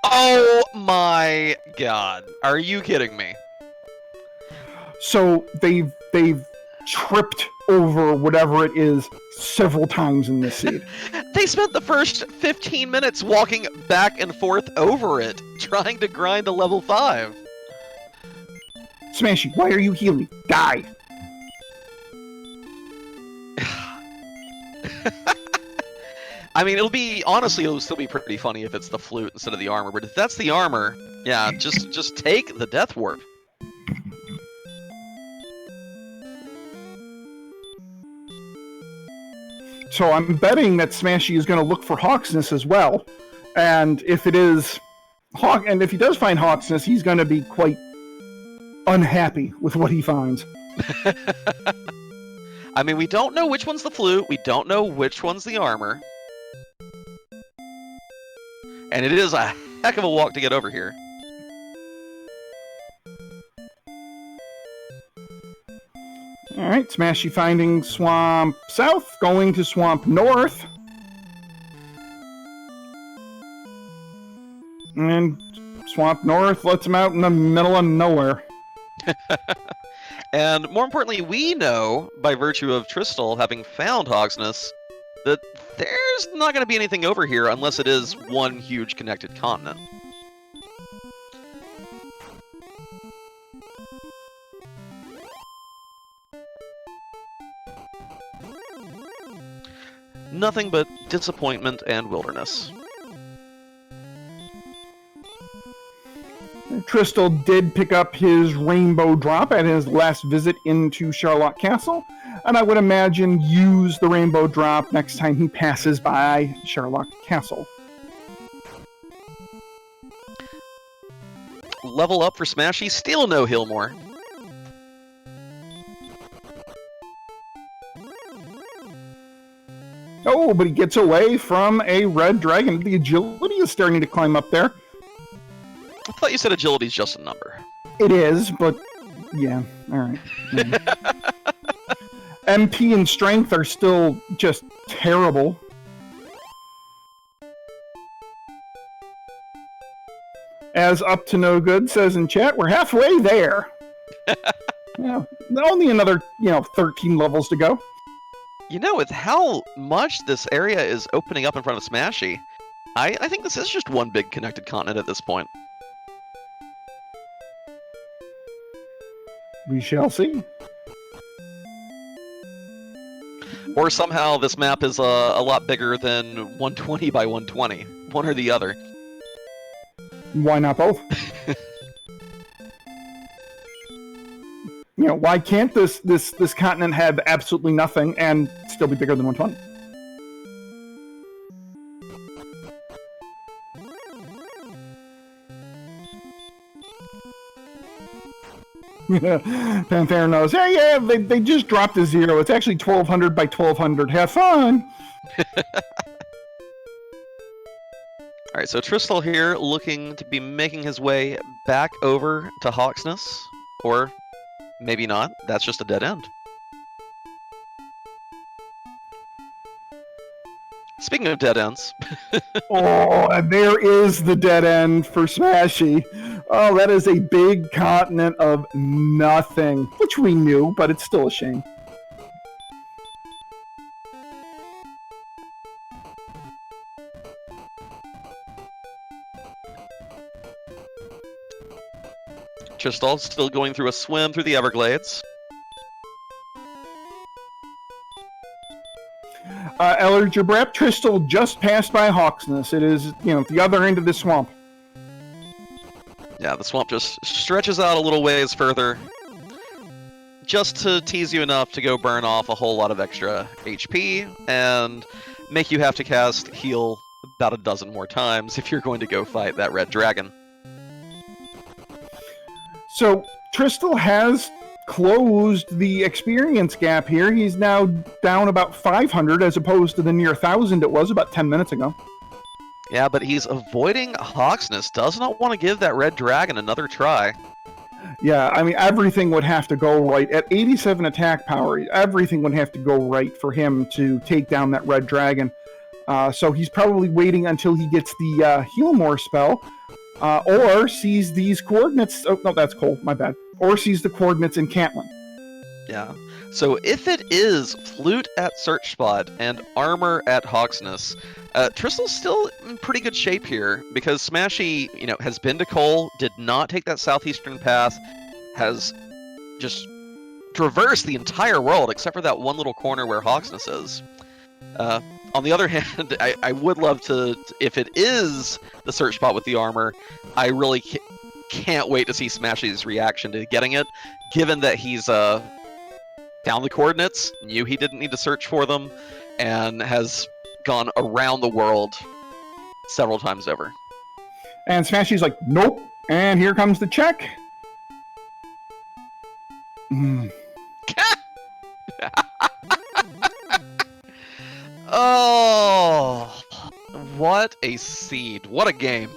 Oh my god. Are you kidding me? So they've tripped over whatever it is several times in this seed. They spent the first 15 minutes walking back and forth over it, trying to grind to level 5. Smashy, why are you healing? Die! I mean, honestly, it'll still be pretty funny if it's the flute instead of the armor, but if that's the armor, yeah, just take the death warp. So I'm betting that Smashy is going to look for Hawksness as well. And if it is and if he does find Hawksness, he's going to be quite unhappy with what he finds. I mean, we don't know which one's the flute, we don't know which one's the armor. And it is a heck of a walk to get over here. Alright, Smashy finding Swamp South, going to Swamp North. And Swamp North lets him out in the middle of nowhere. And more importantly, we know, by virtue of Tristal having found Hawksness, that there's not going to be anything over here unless it is one huge connected continent. Nothing but disappointment and wilderness. Tristal did pick up his rainbow drop at his last visit into Charlotte Castle, and I would imagine use the rainbow drop next time he passes by Charlotte Castle. level up for Smashy, still no heal more. Oh, but he gets away from a red dragon. The agility is starting to climb up there. I thought you said agility's just a number. It is, but yeah, all right. MP and strength are still just terrible. As Up to No Good says in chat, we're halfway there. Yeah, only another, 13 levels to go. You know, with how much this area is opening up in front of Smashy, I think this is just one big connected continent at this point. We shall see. Or somehow this map is a lot bigger than 120 by 120. One or the other. Why not both? Why can't this continent have absolutely nothing and still be bigger than 120? Panther knows. Yeah, they just dropped a 0. It's actually 1200 by 1200. Have fun! Alright, so Tristal here looking to be making his way back over to Hawksness. Or maybe not. That's just a dead end. Speaking of dead ends. Oh, and there is the dead end for Smashy. Oh, that is a big continent of nothing. Which we knew, but it's still a shame. Tristal still going through a swim through the Everglades. Eller Jabrap, Tristal just passed by Hawksness. It is, the other end of the swamp. Yeah, the swamp just stretches out a little ways further. Just to tease you enough to go burn off a whole lot of extra HP and make you have to cast heal about a dozen more times if you're going to go fight that red dragon. So, Tristal has closed the experience gap here. He's now down about 500 as opposed to the near 1,000 it was about 10 minutes ago. Yeah, but he's avoiding Hawksness. Does not want to give that red dragon another try. Yeah, I mean, everything would have to go right. At 87 attack power, everything would have to go right for him to take down that red dragon. So he's probably waiting until he gets the Heal More spell, or sees these coordinates. Oh, no, that's Cole, my bad. Or sees the coordinates in Cantlin. Yeah. So if it is Flute at Search Spot and Armor at Hawksness, Tristal's still in pretty good shape here, because Smashy, has been to Cole, did not take that southeastern path, has just traversed the entire world except for that one little corner where Hawksness is. On the other hand, I would love to, if it is the Search Spot with the armor, I really can't wait to see Smashy's reaction to getting it, given that he's found the coordinates, knew he didn't need to search for them, and has gone around the world several times over. And Smashy's like, nope. And here comes the check. Oh, what a seed. What a game.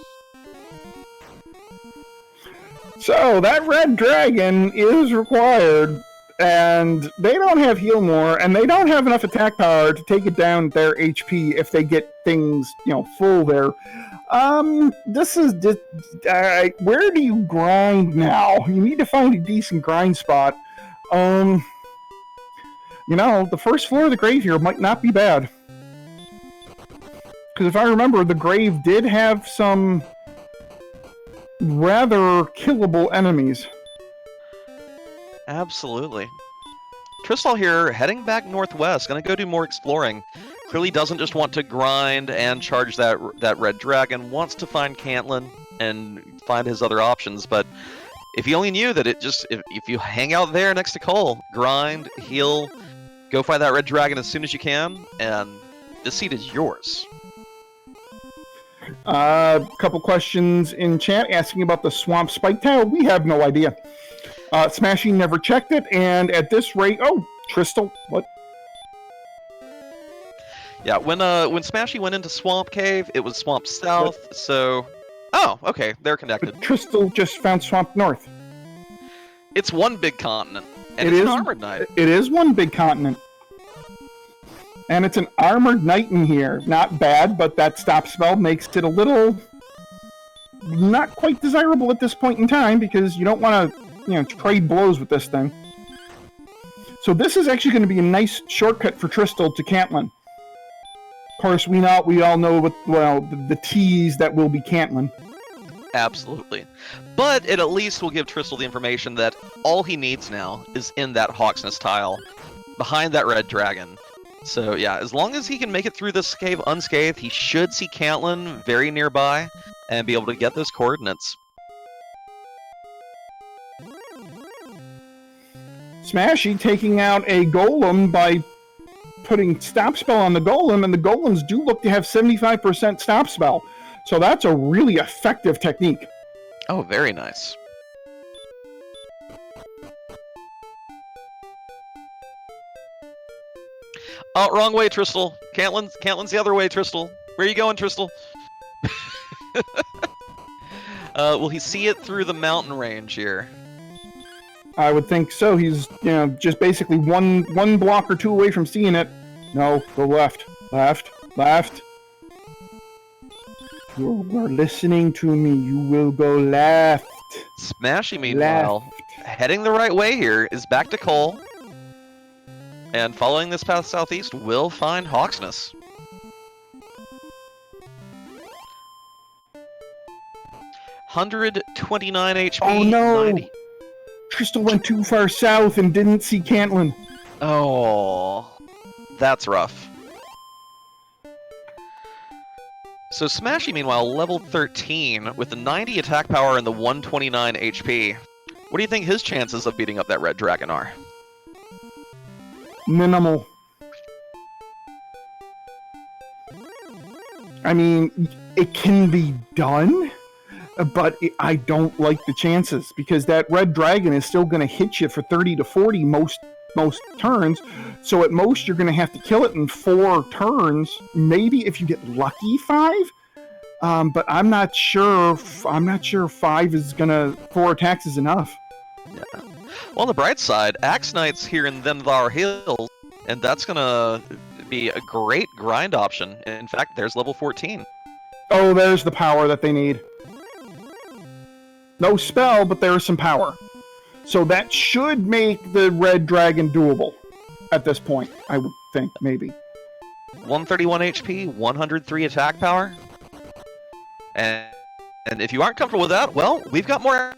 So that red dragon is required, and they don't have Heal More, and they don't have enough attack power to take it down their HP if they get things, full there. This is just, where do you grind now? You need to find a decent grind spot. The first floor of the grave here might not be bad. Because if I remember, the grave did have some rather killable enemies. Absolutely. Tristal here, heading back northwest, gonna go do more exploring. Clearly doesn't just want to grind and charge that red dragon, wants to find Cantlin and find his other options, but if he only knew that if you hang out there next to Cole, grind, heal, go fight that red dragon as soon as you can, and this seed is yours. Couple questions in chat asking about the swamp spike tile. We have no idea. Smashy never checked it, and at this rate, oh, Tristal, what? Yeah, when Smashy went into Swamp Cave, it was Swamp South, so... Oh, okay, they're connected. But Tristal just found Swamp North. It's one big continent, and It it's is an Armored Knight. It is one big continent. And it's an Armored Knight in here. Not bad, but that stop spell makes it a little... not quite desirable at this point in time, because you don't want to, trade blows with this thing. So this is actually going to be a nice shortcut for Tristal to Caitlyn. Of course, we all know the tease that will be Caitlyn. Absolutely. But it at least will give Tristal the information that all he needs now is in that Hawksness tile, behind that red dragon. So yeah, as long as he can make it through this cave unscathed, he should see Caitlyn very nearby and be able to get those coordinates. Smashy taking out a golem by putting stop spell on the golem, and the golems do look to have 75% stop spell. So that's a really effective technique. Oh, very nice. Oh, wrong way, Tristal. Caitlyn's the other way, Tristal. Where are you going, Tristal? Will he see it through the mountain range here? I would think so. He's, just basically one block or two away from seeing it. No, go left. Left. Left. You are listening to me. You will go left. Smashy, meanwhile, heading the right way here, is back to Cole. And following this path southeast will find Hawksness. $129 HP. Oh no! 90. Tristal went too far south and didn't see Caitlyn. Oh, that's rough. So Smashy, meanwhile, level 13 with the 90 attack power and the 129 HP. What do you think his chances of beating up that red dragon are? Minimal. I mean, it can be done, but I don't like the chances, because that red dragon is still going to hit you for 30 to 40 most turns. So at most you're going to have to kill it in 4 turns. Maybe if you get lucky 5. But I'm not sure 5 is going to 4 attacks is enough. Yeah. Well, on the bright side, Axe Knight's here in Themthar Hills, and that's going to be a great grind option. In fact, there's level 14. Oh, there's the power that they need. No spell, but there's some power. So that should make the red dragon doable at this point, I would think, maybe. 131 HP, 103 attack power. And if you aren't comfortable with that, well, we've got more.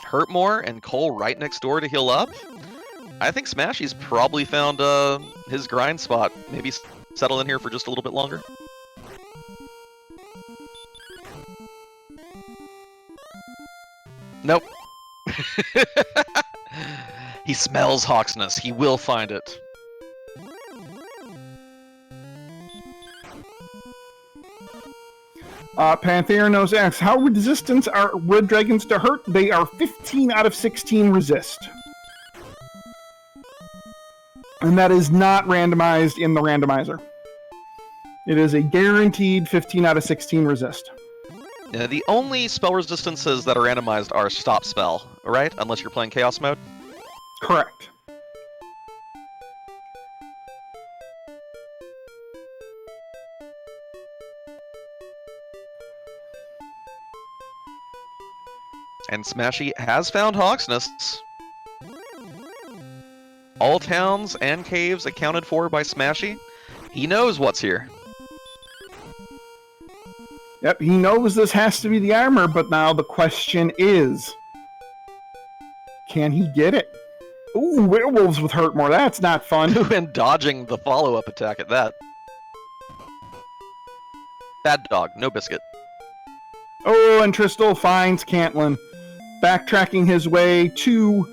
Hurt more and Cole right next door to heal up. I think Smashy's probably found his grind spot. Maybe settle in here for just a little bit longer. Nope. He smells Hawksness. He will find it. Pantheranos asks, how resistant are red dragons to hurt? They are 15 out of 16 resist. And that is not randomized in the randomizer. It is a guaranteed 15 out of 16 resist. Yeah, the only spell resistances that are randomized are stop spell, right? Unless you're playing chaos mode? Correct. And Smashy has found Hawksness. All towns and caves accounted for by Smashy. He knows what's here. Yep, he knows this has to be the armor, but now the question is, can he get it? Ooh, werewolves with hurt more. That's not fun. And dodging the follow-up attack at that. Bad dog, no biscuit. Oh, and Tristal finds Caitlyn, backtracking his way to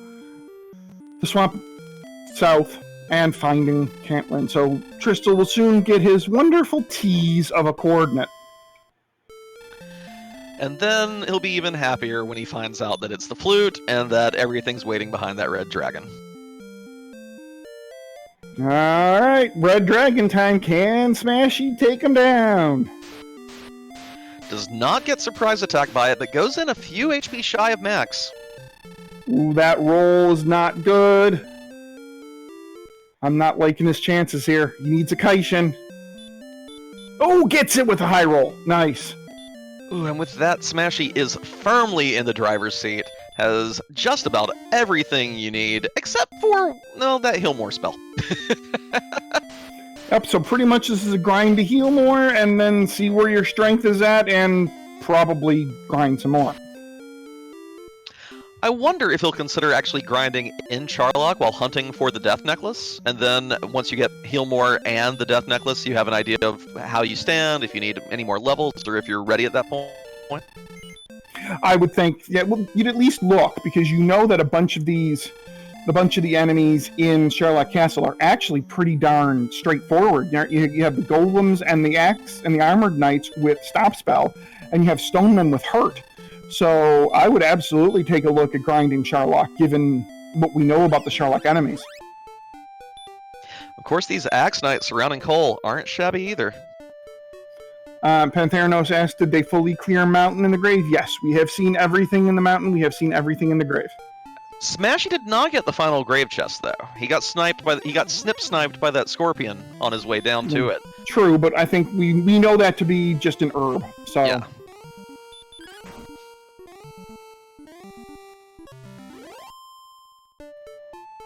the swamp south. and finding Cantlin. So Tristal will soon get his wonderful tease of a coordinate. And then he'll be even happier when he finds out that it's the flute and that everything's waiting behind that red dragon. All right, red dragon time. Can Smashy take him down? Does not get surprise attacked by it, but goes in a few HP shy of max. Ooh, that roll is not good. I'm not liking his chances here. He needs a Kaishin. Oh, gets it with a high roll. Nice. Ooh, and with that, Smashy is firmly in the driver's seat. Has just about everything you need, except for, no, that heal more spell. Yep, so pretty much this is a grind to heal more, and then see where your strength is at, and probably grind some more. I wonder if he'll consider actually grinding in Charlock while hunting for the Death Necklace, and then once you get Heal More and the Death Necklace, you have an idea of how you stand, if you need any more levels, or if you're ready at that point. I would think, yeah, well, you'd at least look, because you know that a bunch of the enemies in Charlock Castle are actually pretty darn straightforward. You have the golems and the axe and the armored knights with stop spell, and you have stonemen with hurt. So I would absolutely take a look at grinding Charlock, given what we know about the Charlock enemies. Of course, these axe knights surrounding Cole aren't shabby either. Pantheranos asked, did they fully clear Mountain in the Grave? Yes, we have seen everything in the Mountain. We have seen everything in the Grave. Smashy did not get the final grave chest though. He got sniped by that scorpion on his way down to it. True, but I think we know that to be just an herb. So yeah.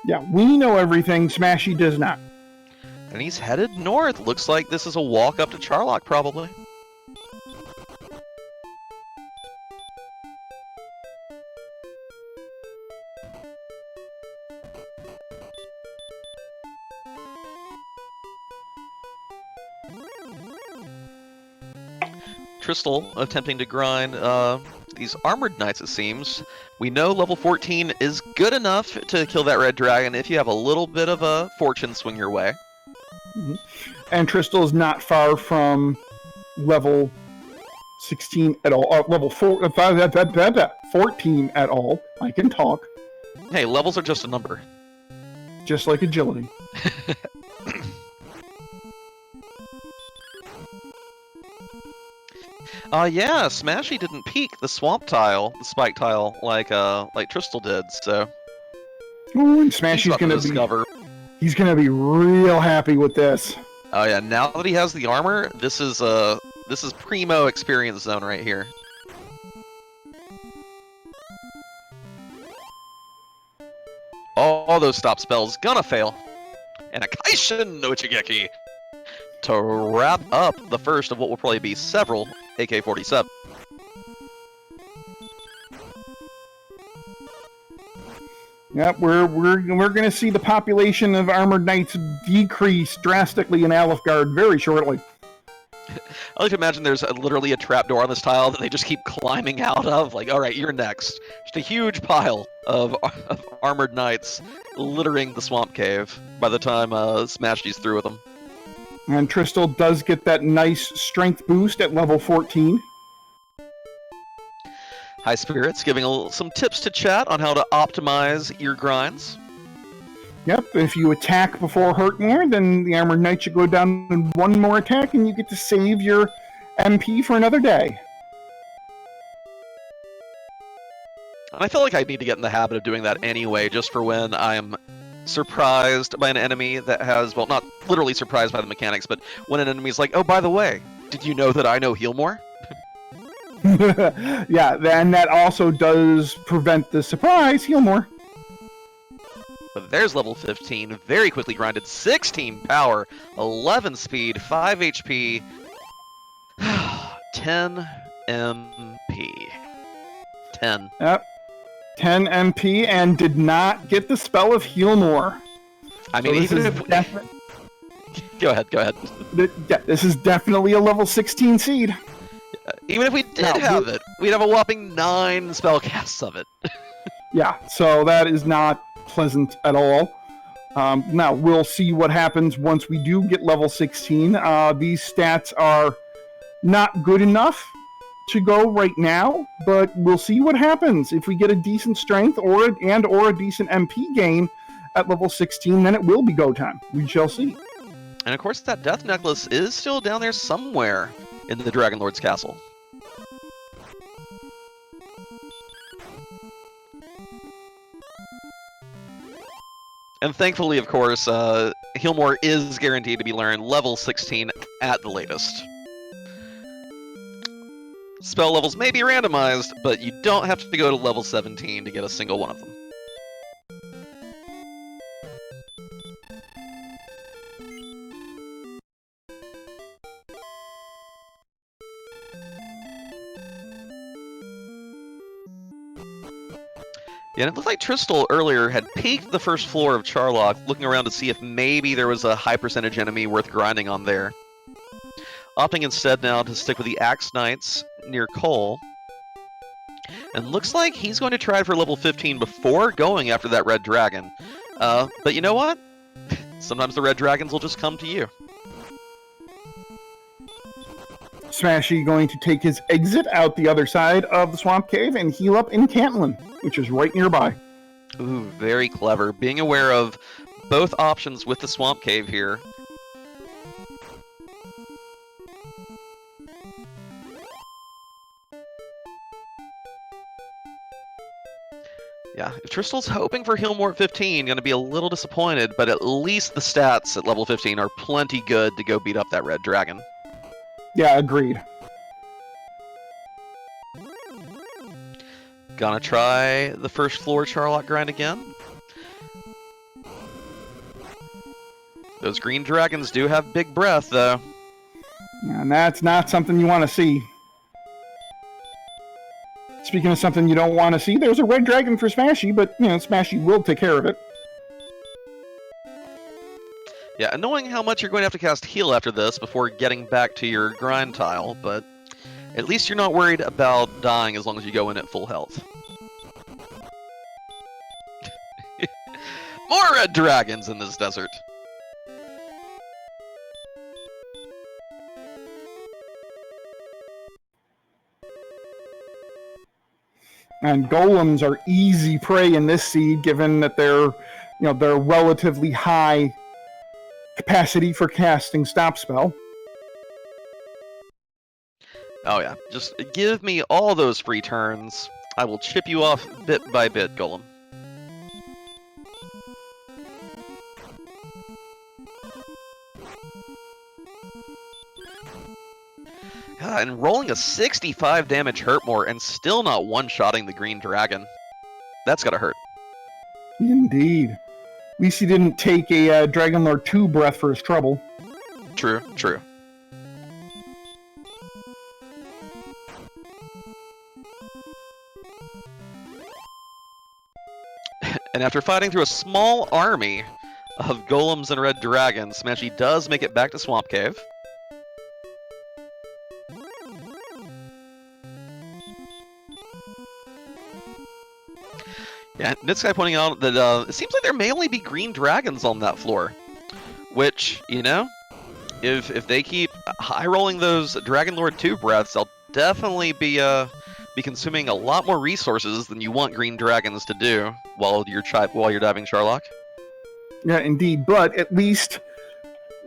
Yeah, we know everything. Smashy does not. And he's headed north. Looks like this is a walk up to Charlock, probably. Tristal attempting to grind these armored knights, it seems. We know level 14 is good enough to kill that red dragon if you have a little bit of a fortune swing your way. Mm-hmm. And Tristal is not far from level 16 at all. Level 14 at all. I can talk. Hey, levels are just a number. Just like agility. Yeah, Smashy didn't peek the swamp tile, the spike tile, like Tristal did, so... Ooh, and Smashy's he's gonna be real happy with this. Oh yeah, now that he has the armor, this is primo experience zone right here. All those stop spells gonna fail. And a Kaishin no Ichigeki to wrap up the first of what will probably be several AK-47. Yep, we're going to see the population of armored knights decrease drastically in Alefgard very shortly. I like to imagine there's literally a trapdoor on this tile that they just keep climbing out of. Like, all right, you're next. Just a huge pile of armored knights littering the swamp cave by the time Smashy's through with them. And Tristal does get that nice strength boost at level 14. High Spirits giving some tips to chat on how to optimize your grinds. Yep, if you attack before hurt more, then the Armored Knight should go down in one more attack, and you get to save your MP for another day. I feel like I need to get in the habit of doing that anyway, just for when I'm surprised by an enemy that has, well, not literally surprised by the mechanics, but when an enemy's like, oh, by the way, did you know that I know Heal More? Yeah, and that also does prevent the surprise Heal More. But there's level 15, very quickly grinded, 16 power, 11 speed, 5 HP, 10 MP. 10. Yep. 10 MP and did not get the spell of Heal More. I mean, so even if... Go ahead. Yeah, this is definitely a level 16 seed. Even if we did have it, we'd have a whopping 9 spellcasts of it. Yeah, so that is not pleasant at all. Now, we'll see what happens once we do get level 16. These stats are not good enough to go right now, but we'll see what happens. If we get a decent strength or a decent MP gain at level 16, then it will be go time. We shall see. And of course, that death necklace is still down there somewhere in the Dragon Lord's castle. And thankfully, of course, Healmore is guaranteed to be learned level 16 at the latest. Spell levels may be randomized, but you don't have to go to level 17 to get a single one of them. Yeah, and it looked like Tristal earlier had peeked the first floor of Charlock, looking around to see if maybe there was a high percentage enemy worth grinding on there. Opting instead now to stick with the Axe Knights near Cole. And looks like he's going to try for level 15 before going after that red dragon. But you know what? Sometimes the red dragons will just come to you. Smashy going to take his exit out the other side of the Swamp Cave and heal up in Cantlin, which is right nearby. Ooh, very clever. Being aware of both options with the Swamp Cave here. Yeah, if Tristal's hoping for Healmore at 15, going to be a little disappointed, but at least the stats at level 15 are plenty good to go beat up that red dragon. Yeah, agreed. Gonna try the first floor Charlock grind again. Those green dragons do have big breath, though. Yeah, and that's not something you want to see. Speaking of something you don't want to see, there's a red dragon for Smashy, but, Smashy will take care of it. Yeah, and knowing how much you're going to have to cast heal after this before getting back to your grind tile, but at least you're not worried about dying as long as you go in at full health. More red dragons in this desert! And golems are easy prey in this seed, given that they're relatively high capacity for casting Stop Spell. Oh yeah, just give me all those free turns. I will chip you off bit by bit, Golem. God, and rolling a 65 damage Hurtmore and still not one-shotting the green dragon. That's gotta hurt. Indeed. At least he didn't take a Dragon Lord 2 breath for his trouble. True, true. And after fighting through a small army of golems and red dragons, Smashy does make it back to Swamp Cave. Yeah, this guy pointing out that it seems like there may only be green dragons on that floor. Which, if they keep high rolling those Dragon Lord 2 breaths, they'll definitely be consuming a lot more resources than you want green dragons to do while you're diving Charlock. Yeah, indeed. But at least,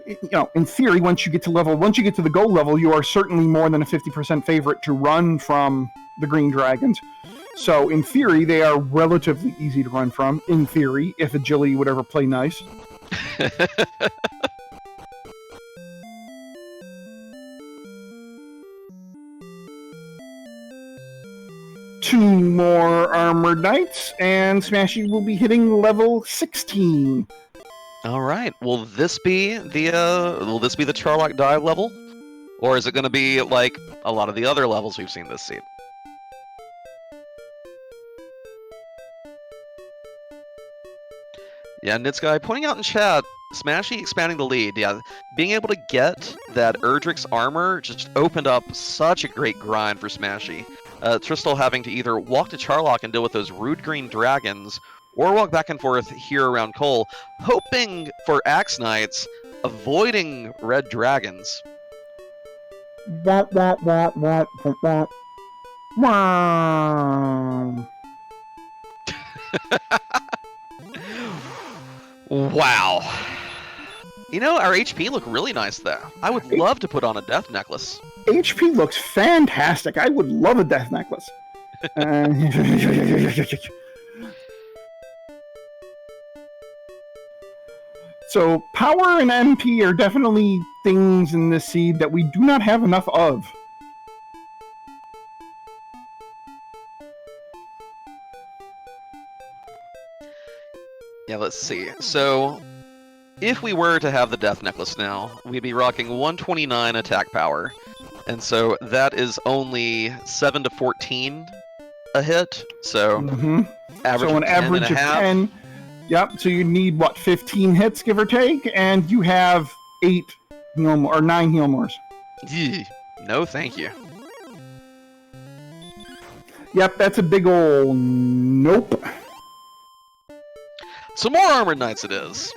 in theory, once you get to the gold level, you are certainly more than a 50% favorite to run from the green dragons. So, in theory, they are relatively easy to run from, in theory, if agility would ever play nice. Two more Armored Knights, and Smashy will be hitting level 16. Alright, will this be the Charlock dive level? Or is it going to be like a lot of the other levels we've seen this seed? Yeah, Nitsky pointing out in chat, Smashy expanding the lead. Yeah, being able to get that Erdrick's armor just opened up such a great grind for Smashy. Tristal having to either walk to Charlock and deal with those rude green dragons, or walk back and forth here around Cole, hoping for Axe Knights, avoiding red dragons. Wow. You know, our HP look really nice there. I would love to put on a death necklace. HP looks fantastic. I would love a death necklace. So power and MP are definitely things in this seed that we do not have enough of. Yeah, let's see. So, if we were to have the death necklace now, we'd be rocking 129 attack power. And so that is only 7 to 14 a hit. So, average so an average of 10. Yep, so you need, what, 15 hits, give or take? And you have 8 heal or 9 heal mores. No, thank you. Yep, that's a big ol' nope. So more Armored Knights it is.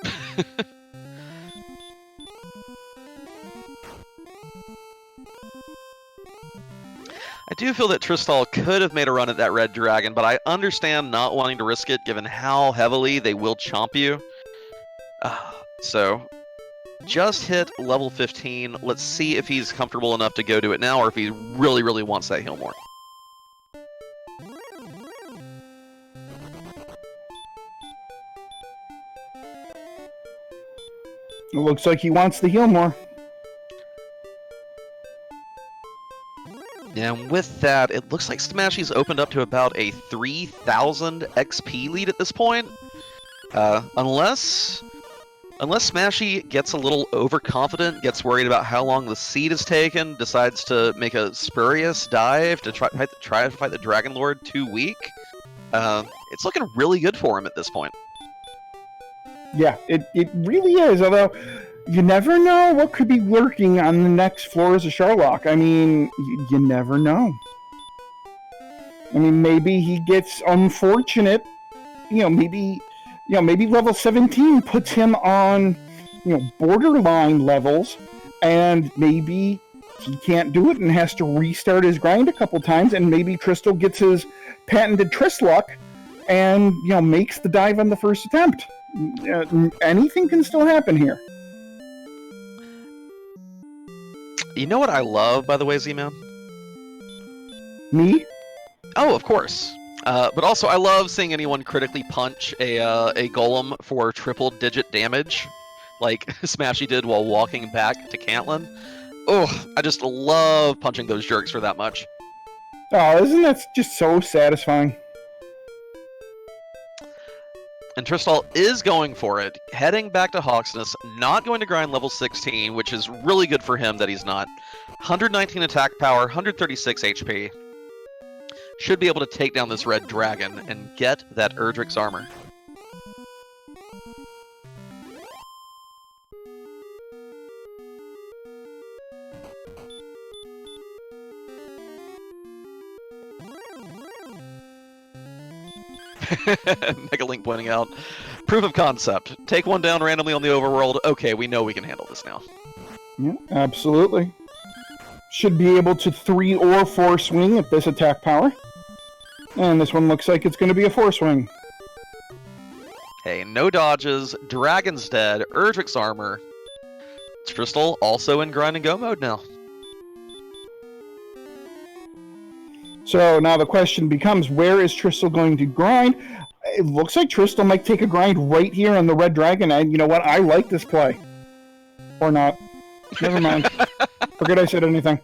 I do feel that Tristal could have made a run at that red dragon, but I understand not wanting to risk it given how heavily they will chomp you. So, just hit level 15. Let's see if he's comfortable enough to go do it now, or if he really, really wants that heal more. It looks like he wants the heal more. And with that, it looks like Smashy's opened up to about a 3,000 XP lead at this point. Unless Smashy gets a little overconfident, gets worried about how long the seed has taken, decides to make a spurious dive to try to fight the Dragon Lord too weak, it's looking really good for him at this point. Yeah, it really is, although you never know what could be lurking on the next floors of Sherlock. I mean, you never know. I mean, maybe he gets unfortunate. Maybe level 17 puts him on, borderline levels, and maybe he can't do it and has to restart his grind a couple times, and maybe Tristal gets his patented Tristluck and, makes the dive on the first attempt. Anything can still happen here. You know what I love, by the way, Z-Man? Me? Oh, of course. But also, I love seeing anyone critically punch a golem for triple-digit damage, like Smashy did while walking back to Cantlin. Oh, I just love punching those jerks for that much. Oh, isn't that just so satisfying? And Tristal is going for it, heading back to Hawksness, not going to grind level 16, which is really good for him that he's not. 119 attack power, 136 HP. Should be able to take down this red dragon and get that Erdrick's armor. Megalink pointing out, proof of concept. Take one down randomly on the overworld. Okay, we know we can handle this now. Yeah, absolutely. Should be able to 3 or 4 swing at this attack power. And this one looks like it's going to be a 4 swing. Hey, no dodges, Dragon's dead, Erdrick's armor. Tristal also in grind and go mode now. So now the question becomes, where is Tristal going to grind? It looks like Tristal might take a grind right here on the red dragon, and you know what? I like this play. Or not. Never mind. Forget I said anything.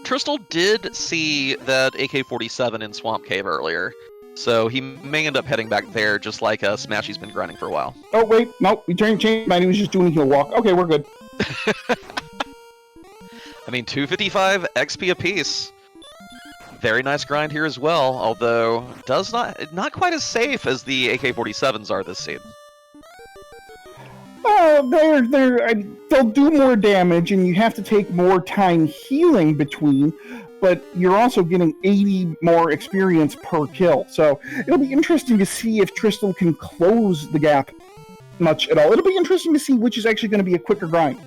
Tristal did see that AK-47 in Swamp Cave earlier, so he may end up heading back there, just like Smashy's been grinding for a while. Oh, wait. No, he changed mind. He was just doing a heal walk. Okay, we're good. I mean, 255 XP apiece. Very nice grind here as well, although not quite as safe as the AK-47s are this seed. Well, they'll do more damage, and you have to take more time healing between. but you're also getting 80 more experience per kill. So it'll be interesting to see if Tristal can close the gap much at all. It'll be interesting to see which is actually going to be a quicker grind.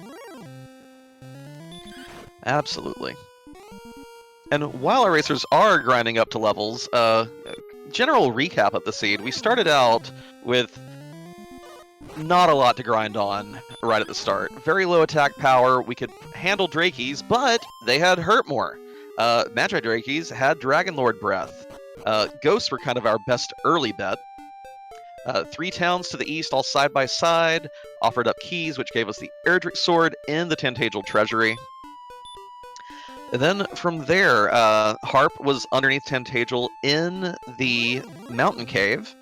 Absolutely. And while our racers are grinding up to levels, general recap of the seed, we started out with not a lot to grind on right at the start. Very low attack power. We could handle Drakeys, but they had hurt more. Magi Drakeys had Dragonlord Breath. Ghosts were kind of our best early bet. 3 towns to the east, all side by side, offered up keys, which gave us the Erdrick Sword in the Tantagel Treasury. And then from there, Harp was underneath Tantagel in the Mountain Cave.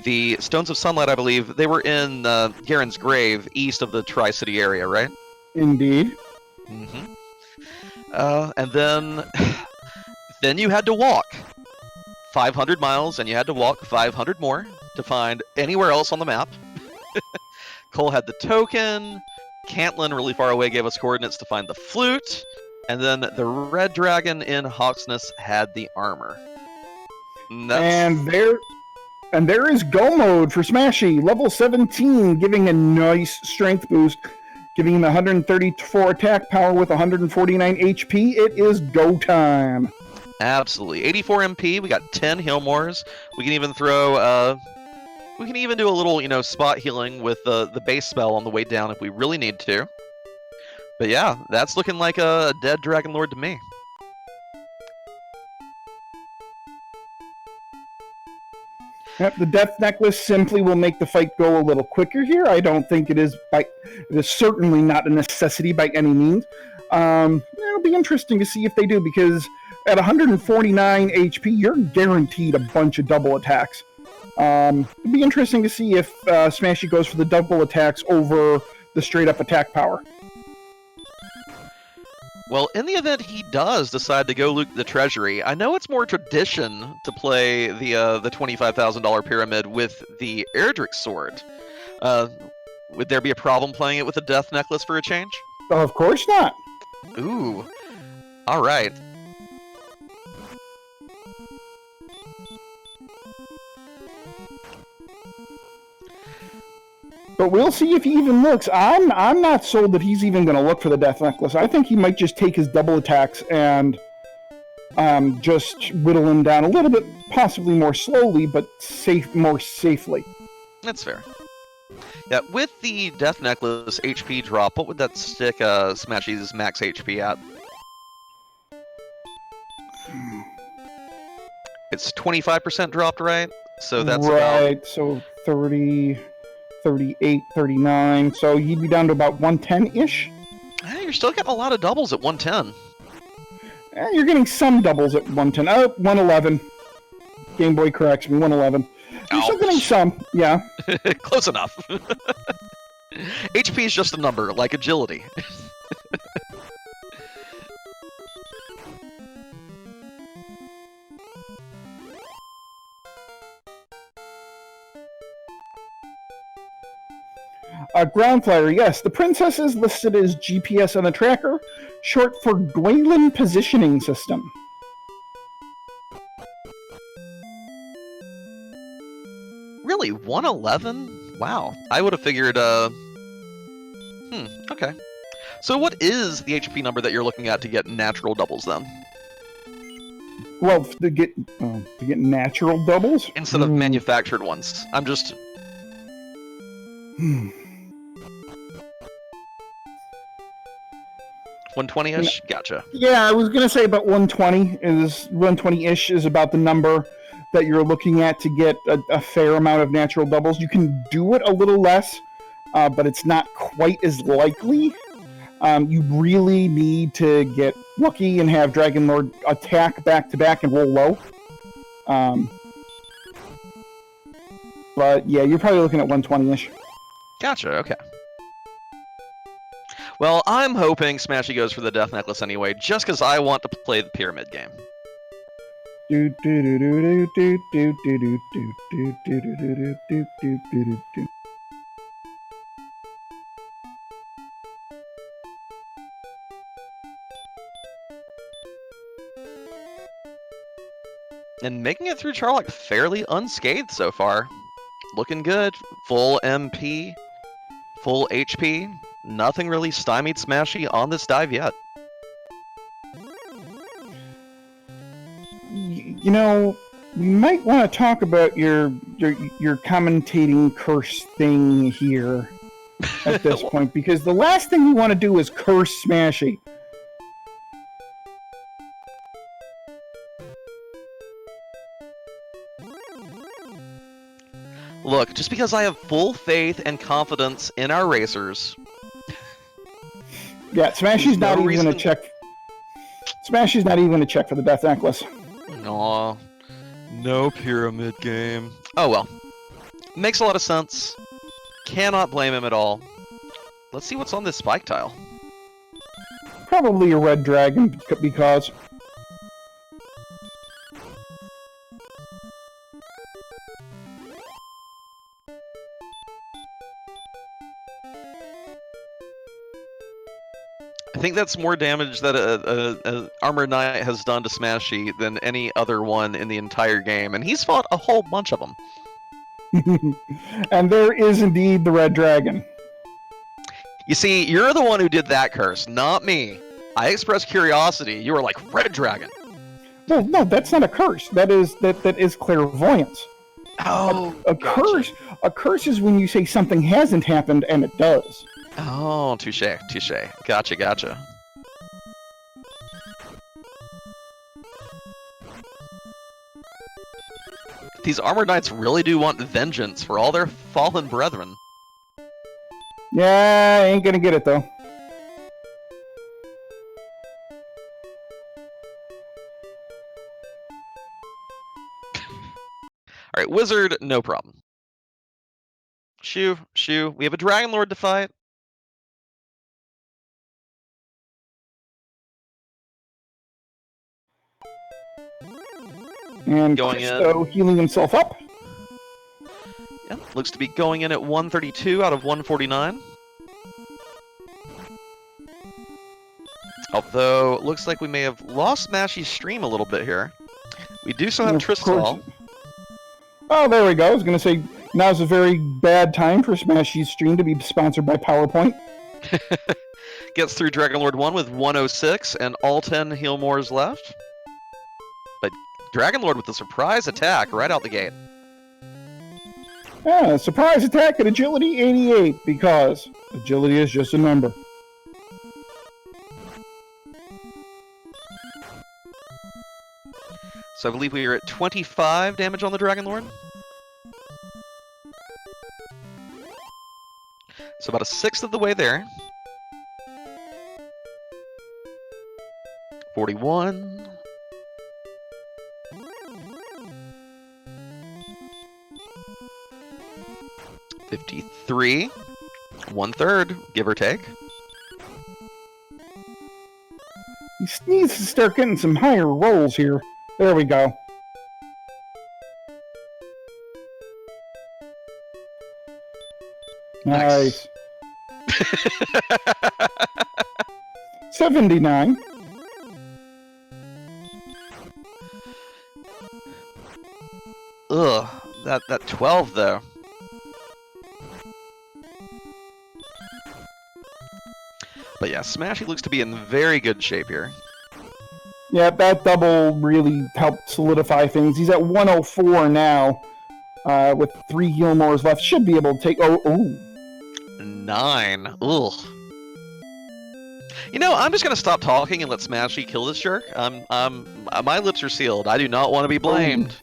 The Stones of Sunlight, I believe, they were in Garen's Grave, east of the Tri-City area, right? Indeed. Mm-hmm. And then you had to walk 500 miles, and you had to walk 500 more to find anywhere else on the map. Cole had the token. Cantlin, really far away, gave us coordinates to find the flute. And then the red dragon in Hawksness had the armor. And there is go mode for Smashy, level 17, giving a nice strength boost, giving him 134 attack power with 149 HP. It is go time. Absolutely. 84 MP, we got 10 Healmores. We can even throw, we can even do a little, spot healing with the base spell on the way down if we really need to. But yeah, that's looking like a dead Dragon Lord to me. Yep, the Death Necklace simply will make the fight go a little quicker here. I don't think it is certainly not a necessity by any means. It'll be interesting to see if they do, because at 149 HP, you're guaranteed a bunch of double attacks. It'll be interesting to see if Smashy goes for the double attacks over the straight-up attack power. Well, in the event he does decide to go loot the treasury, I know it's more tradition to play the $25,000 pyramid with the Erdrick sword. Would there be a problem playing it with a death necklace for a change? Of course not. Ooh. All right. But we'll see if he even looks. I'm not sold that he's even going to look for the Death Necklace. I think he might just take his double attacks and just whittle him down a little bit, possibly more slowly, but more safely. That's fair. Yeah, with the Death Necklace HP drop, what would that stick Smashy's max HP at? It's 25% dropped, right? So that's right, so 30... 38, 39, so you'd be down to about 110-ish. You're still getting a lot of doubles at 110. You're getting some doubles at 110. 111. Game Boy corrects me, 111. You're still getting some, yeah. Close enough. HP is just a number, like agility. Ground Flyer, yes. The princess is listed as GPS on the tracker, short for Gwaelin Positioning System. Really? 111? Wow. I would have figured, okay. So what is the HP number that you're looking at to get natural doubles, then? Well, to get natural doubles? Instead of manufactured ones. I'm just... 120-ish? Gotcha. Yeah, I was going to say about 120-ish is about the number that you're looking at to get a fair amount of natural doubles. You can do it a little less, but it's not quite as likely. You really need to get lucky and have Dragonlord attack back-to-back and roll low. But yeah, you're probably looking at 120-ish. Gotcha, okay. Well, I'm hoping Smashy goes for the Death Necklace anyway, just because I want to play the Pyramid game. And making it through Charlock fairly unscathed so far. Looking good. Full MP, full HP. Nothing really stymied Smashy on this dive yet. You know, we might want to talk about your commentating curse thing here at this point, because the last thing we want to do is curse Smashy. Look, just because I have full faith and confidence in our racers. Yeah, Smashy's not even going to check. Smashy's not even going to check for the death necklace. Aw, no pyramid game. Oh well. Makes a lot of sense. Cannot blame him at all. Let's see what's on this spike tile. Probably a red dragon, because... I think that's more damage that a Armored Knight has done to Smashy than any other one in the entire game, and he's fought a whole bunch of them. And there is indeed the red dragon. You see, you're the one who did that curse, not me. I expressed curiosity. You were like, red dragon. Well, no, that's not a curse. That is clairvoyance. Oh, gotcha. A curse is when you say something hasn't happened and it does. Oh, touche. Gotcha. These Armored Knights really do want vengeance for all their fallen brethren. Yeah, I ain't gonna get it, though. Alright, Wizard, no problem. Shoo. We have a Dragon Lord to fight. And going Christo healing himself up. Yeah, looks to be going in at 132 out of 149. Although, looks like we may have lost Smashy's stream a little bit here. We do still have Tristal. Oh, there we go. I was going to say, now's a very bad time for Smashy's stream to be sponsored by PowerPoint. Gets through Dragon Lord 1 with 106 and all 10 heal mores left. But Dragon Lord with a surprise attack right out the gate. Yeah, surprise attack at agility 88, because agility is just a number. So I believe we are at 25 damage on the Dragon Lord. So about a sixth of the way there. 41. $53. 1/3, give or take. He needs to start getting some higher rolls here. There we go. Nice. 79. Ugh, that 12 though. But yeah, Smashy looks to be in very good shape here. Yeah, that double really helped solidify things. He's at 104 now, with 3 heal mores left. Should be able to take... Oh. 9. Ugh. You know, I'm just gonna stop talking and let Smashy kill this jerk. My lips are sealed. I do not want to be blamed.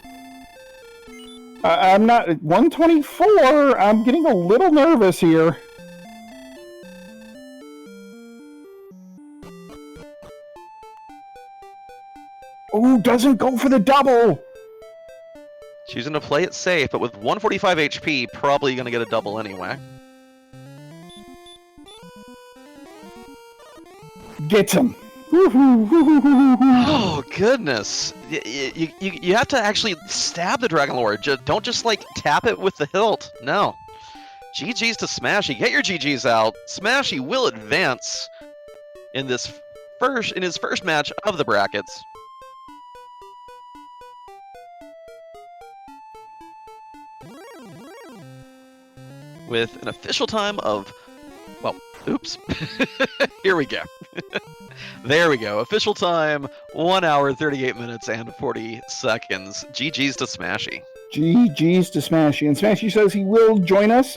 I'm not... 124? I'm getting a little nervous here. Oh, doesn't go for the double! Choosing to play it safe, but with 145 HP, probably gonna get a double anyway. Gets him. Oh, goodness. You have to actually stab the Dragon Lord. Don't just, like, tap it with the hilt. No. GG's to Smashy. Get your GG's out. Smashy will advance in his first match of the brackets. with an official time of, well, oops. Here we go. There we go. Official time, 1 hour, 38 minutes, and 40 seconds. GG's to Smashy. GG's to Smashy. And Smashy says he will join us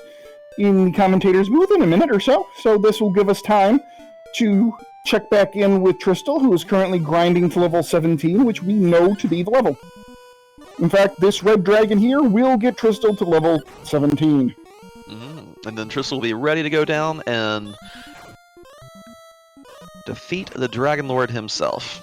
in the commentator's booth in a minute or so. So this will give us time to check back in with Tristal, who is currently grinding to level 17, which we know to be the level. In fact, this red dragon here will get Tristal to level 17. And then Tristal will be ready to go down and defeat the Dragon Lord himself.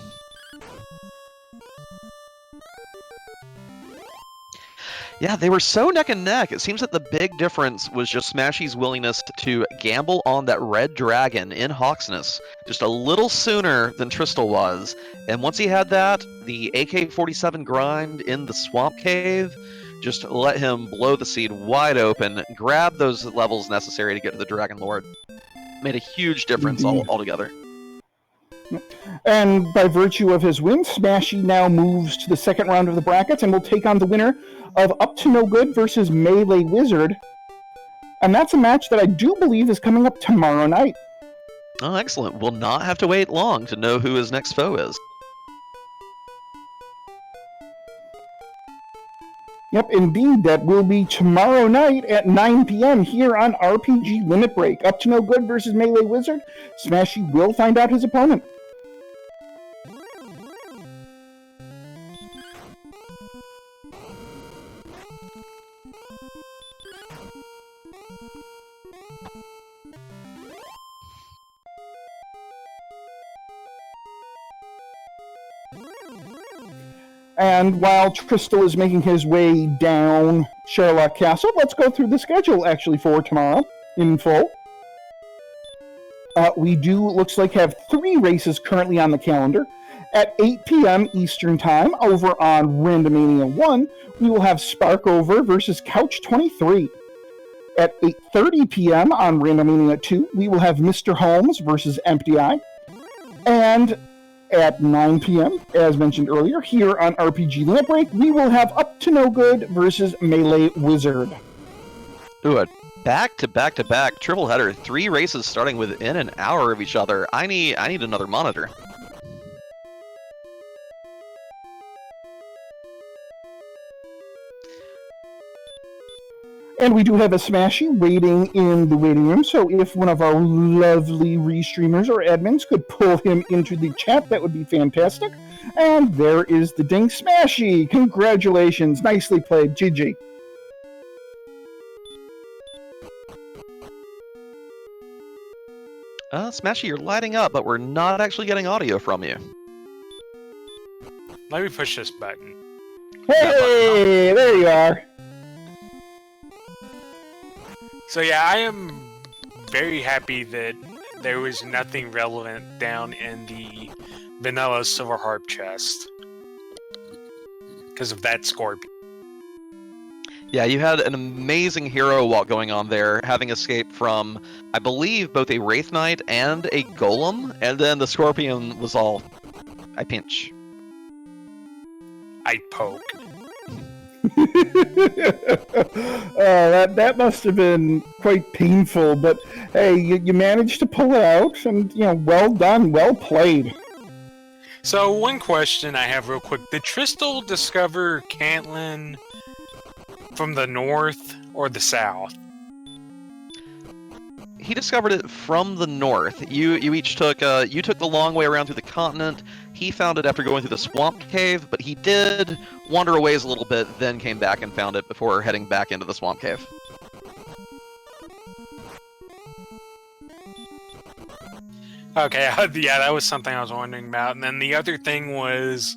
Yeah, they were so neck and neck. It seems that the big difference was just Smashy's willingness to gamble on that red dragon in Hawksness just a little sooner than Tristal was. And once he had that, the AK-47 grind in the Swamp Cave just let him blow the seed wide open, grab those levels necessary to get to the Dragon Lord. Made a huge difference altogether. And by virtue of his win, Smashy now moves to the second round of the brackets and will take on the winner of Up to No Good versus Melee Wizard. And that's a match that I do believe is coming up tomorrow night. Oh, excellent. We'll not have to wait long to know who his next foe is. Yep, indeed. That will be tomorrow night at 9 p.m. here on RPG Limit Break. Up to No Good versus Melee Wizard. Smashy will find out his opponent. And while Tristal is making his way down Sherlock Castle, let's go through the schedule, actually, for tomorrow in full. We looks like, have 3 races currently on the calendar. At 8 p.m. Eastern Time, over on Randomania 1, we will have Sparkover versus Couch 23. At 8:30 p.m. on Randomania 2, we will have Mr. Holmes versus Empty Eye. And at 9 p.m., as mentioned earlier, here on RPG Limit Break, we will have Up to No Good versus Melee Wizard. Ooh, a back-to-back-to-back triple header. 3 races starting within an hour of each other. I need another monitor. And we do have a Smashy waiting in the waiting room, so if one of our lovely restreamers or admins could pull him into the chat, that would be fantastic. And there is the ding Smashy! Congratulations! Nicely played, GG. Smashy, you're lighting up, but we're not actually getting audio from you. Let me push this button. Hey! There you are! So yeah, I am very happy that there was nothing relevant down in the vanilla silver harp chest because of that Scorpion. Yeah, you had an amazing hero walk going on there, having escaped from, I believe, both a Wraith Knight and a Golem, and then the Scorpion was all, I pinch. I poke. That must have been quite painful, but hey, you managed to pull it out, and well done, well played. So one question I have real quick: did Tristal discover Cantlin from the north or the south? He discovered it from the north. You each took the long way around through the continent. He found it after going through the swamp cave, but he did wander a ways a little bit, then came back and found it before heading back into the swamp cave. Okay, yeah, that was something I was wondering about. And then the other thing was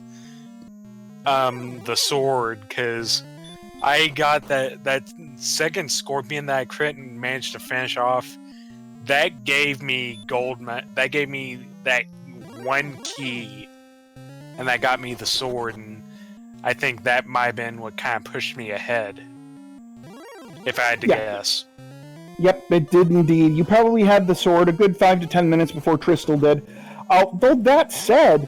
the sword, because I got that second Scorpion that I crit and managed to finish off. That gave me that gave me that 1 key, and that got me the sword, and I think that might have been what kind of pushed me ahead, if I had to guess. Yep, it did indeed. You probably had the sword a good 5 to 10 minutes before Tristal did. Though that said,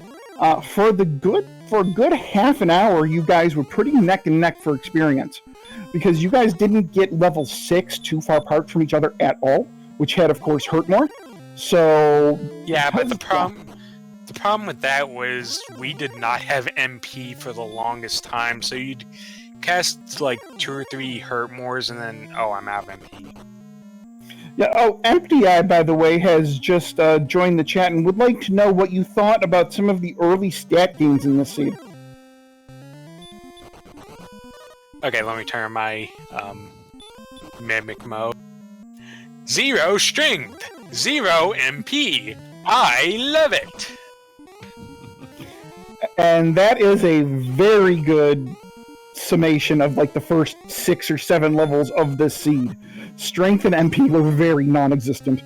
for a good half an hour, you guys were pretty neck and neck for experience. because you guys didn't get level 6 too far apart from each other at all, which had, of course, hurt more. So yeah, but the problem with that was we did not have MP for the longest time, so you'd cast like 2 or 3 hurt mores, and then I'm out of MP. Yeah. Oh, Empty Eye, by the way, has just joined the chat and would like to know what you thought about some of the early stat gains in this seed. Okay, let me turn my mimic mode. 0 strength, 0 MP. I love it. And that is a very good summation of like the first 6 or 7 levels of this seed. Strength and MP were very non-existent.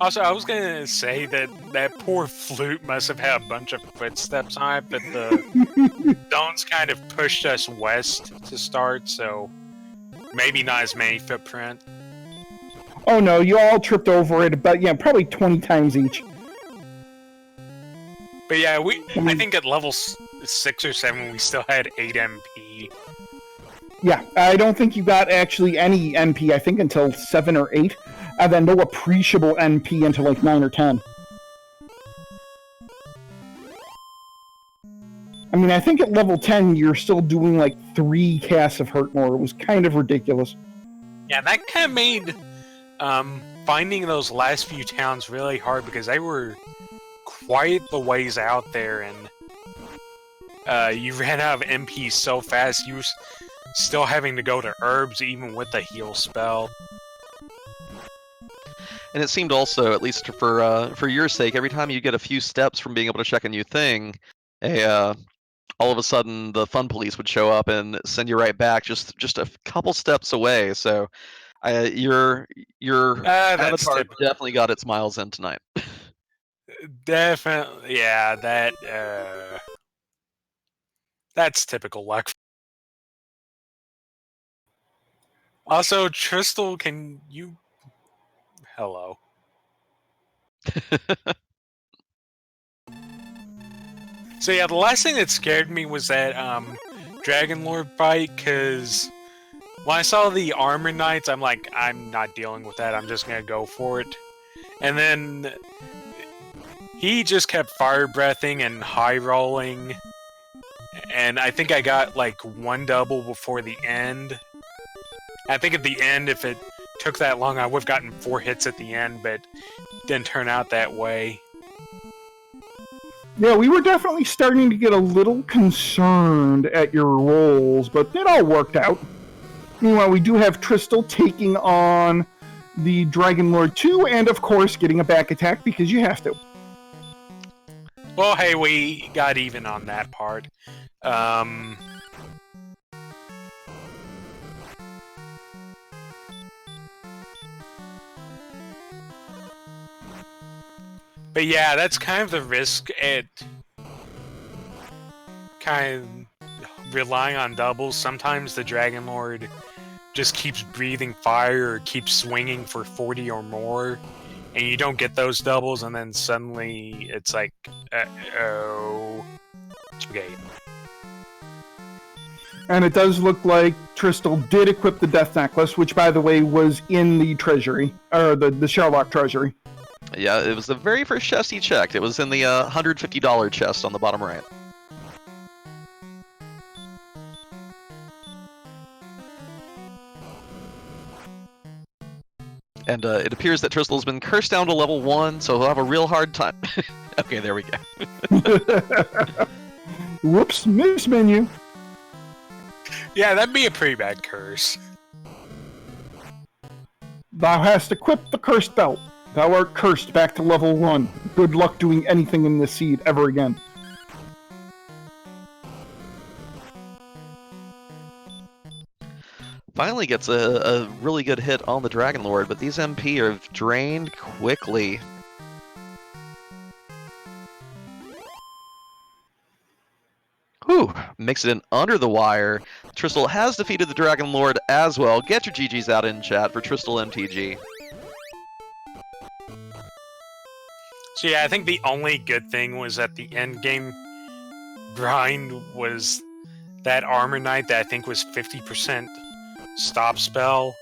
Also, I was gonna say that poor flute must have had a bunch of footsteps on it, but the stones kind of pushed us west to start, so maybe not as many footprint. Oh no, you all tripped over it about, probably 20 times each. But yeah, I think at level 6 or 7 we still had 8 MP. Yeah, I don't think you got actually any MP, I think, until 7 or 8. And then no appreciable MP until like 9 or 10. I mean, I think at level 10 you're still doing like 3 casts of hurt more. It was kind of ridiculous. Yeah, that kind of made finding those last few towns really hard because they were quite the ways out there, and you ran out of MP so fast you were still having to go to herbs even with the heal spell. And it seemed also, at least for your sake, every time you get a few steps from being able to check a new thing, all of a sudden the fun police would show up and send you right back just a couple steps away. So your avatar definitely got its miles in tonight. Definitely, yeah. That's typical luck. Also, Tristal, can you? Hello. So yeah, the last thing that scared me was that Dragon Lord fight, because when I saw the Armor Knights, I'm like, I'm not dealing with that, I'm just gonna go for it. And then he just kept fire breathing and high rolling, and I think I got like 1 double before the end. I think at the end, if it took that long, I would have gotten 4 hits at the end, but didn't turn out that way. Yeah, we were definitely starting to get a little concerned at your rolls, but it all worked out. Meanwhile, we do have Tristal taking on the Dragon Lord 2, and of course getting a back attack because you have to. Well, hey, we got even on that part. But yeah, that's kind of the risk at kind of relying on doubles. Sometimes the Dragon Lord just keeps breathing fire or keeps swinging for 40 or more, and you don't get those doubles, and then suddenly it's like, uh-oh. Okay. And it does look like Tristal did equip the Death Necklace, which, by the way, was in the treasury, or the Sherlock treasury. Yeah, it was the very first chest he checked. It was in the $150 chest on the bottom right. And it appears that Tristal's been cursed down to level 1, so he'll have a real hard time. Okay, there we go. Whoops, miss menu. Yeah, that'd be a pretty bad curse. Thou hast equipped the cursed belt. Thou art cursed back to level 1. Good luck doing anything in this seed ever again. Finally gets a really good hit on the Dragon Lord, but these MP are drained quickly. Whew, makes it in under the wire. Tristal has defeated the Dragon Lord as well. Get your GGs out in chat for TristalMTG. So yeah, I think the only good thing was at the end game, grind was that Armor Knight that I think was 50% stop spell.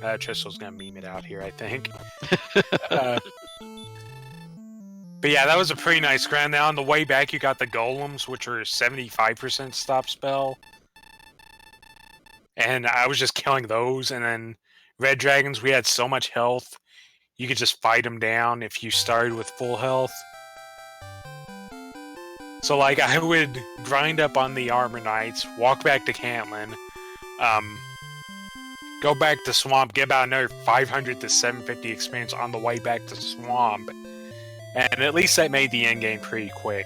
Tristal's gonna meme it out here, I think. But yeah, that was a pretty nice grind. Now on the way back, you got the golems, which are 75% stop spell. And I was just killing those, and then red dragons, we had so much health, you could just fight them down if you started with full health. So like, I would grind up on the Armor Knights, walk back to Cantlin, go back to Swamp, get about another 500 to 750 experience on the way back to Swamp, and at least that made the endgame pretty quick.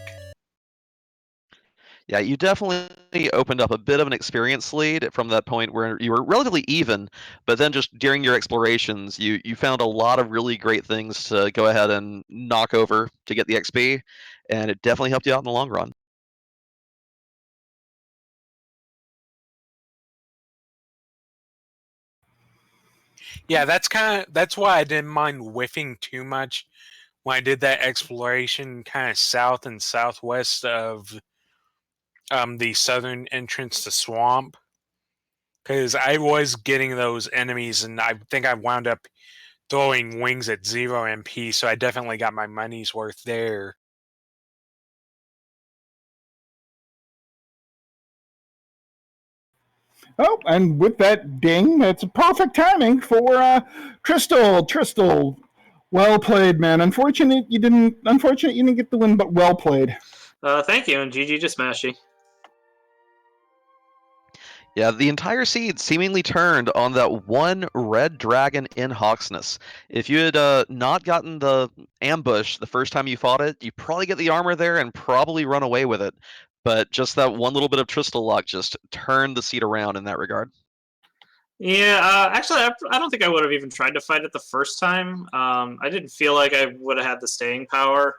Yeah, you definitely opened up a bit of an experience lead from that point where you were relatively even, but then just during your explorations, you found a lot of really great things to go ahead and knock over to get the XP, and it definitely helped you out in the long run. Yeah, that's why I didn't mind whiffing too much when I did that exploration kind of south and southwest of the southern entrance to Swamp. Because I was getting those enemies, and I think I wound up throwing wings at 0 MP, so I definitely got my money's worth there. Oh, and with that ding, that's perfect timing for Tristal. Tristal, well played, man. Unfortunate you didn't get the win, but well played. Thank you, and GG to Smashy. Yeah, the entire seed seemingly turned on that one red dragon in Hawksness. If you had not gotten the ambush the first time you fought it, you probably get the armor there and probably run away with it. But just that one little bit of Tristal luck just turned the seed around in that regard. Yeah, actually, I don't think I would have even tried to fight it the first time. I didn't feel like I would have had the staying power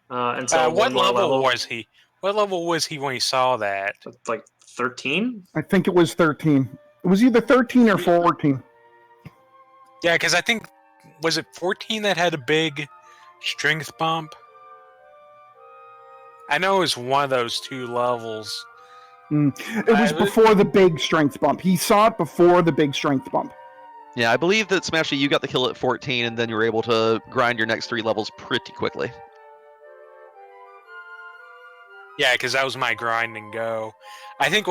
until What one more level was he? What level was he when he saw that? Like 13? I think it was 13. It was either 13 or 14. Yeah, because I think, was it 14 that had a big strength bump? I know it was one of those two levels. It was before the big strength bump. He saw it before the big strength bump. Yeah, I believe that Smashy, you got the kill at 14, and then you were able to grind your next 3 levels pretty quickly. Yeah, because that was my grind and go. I think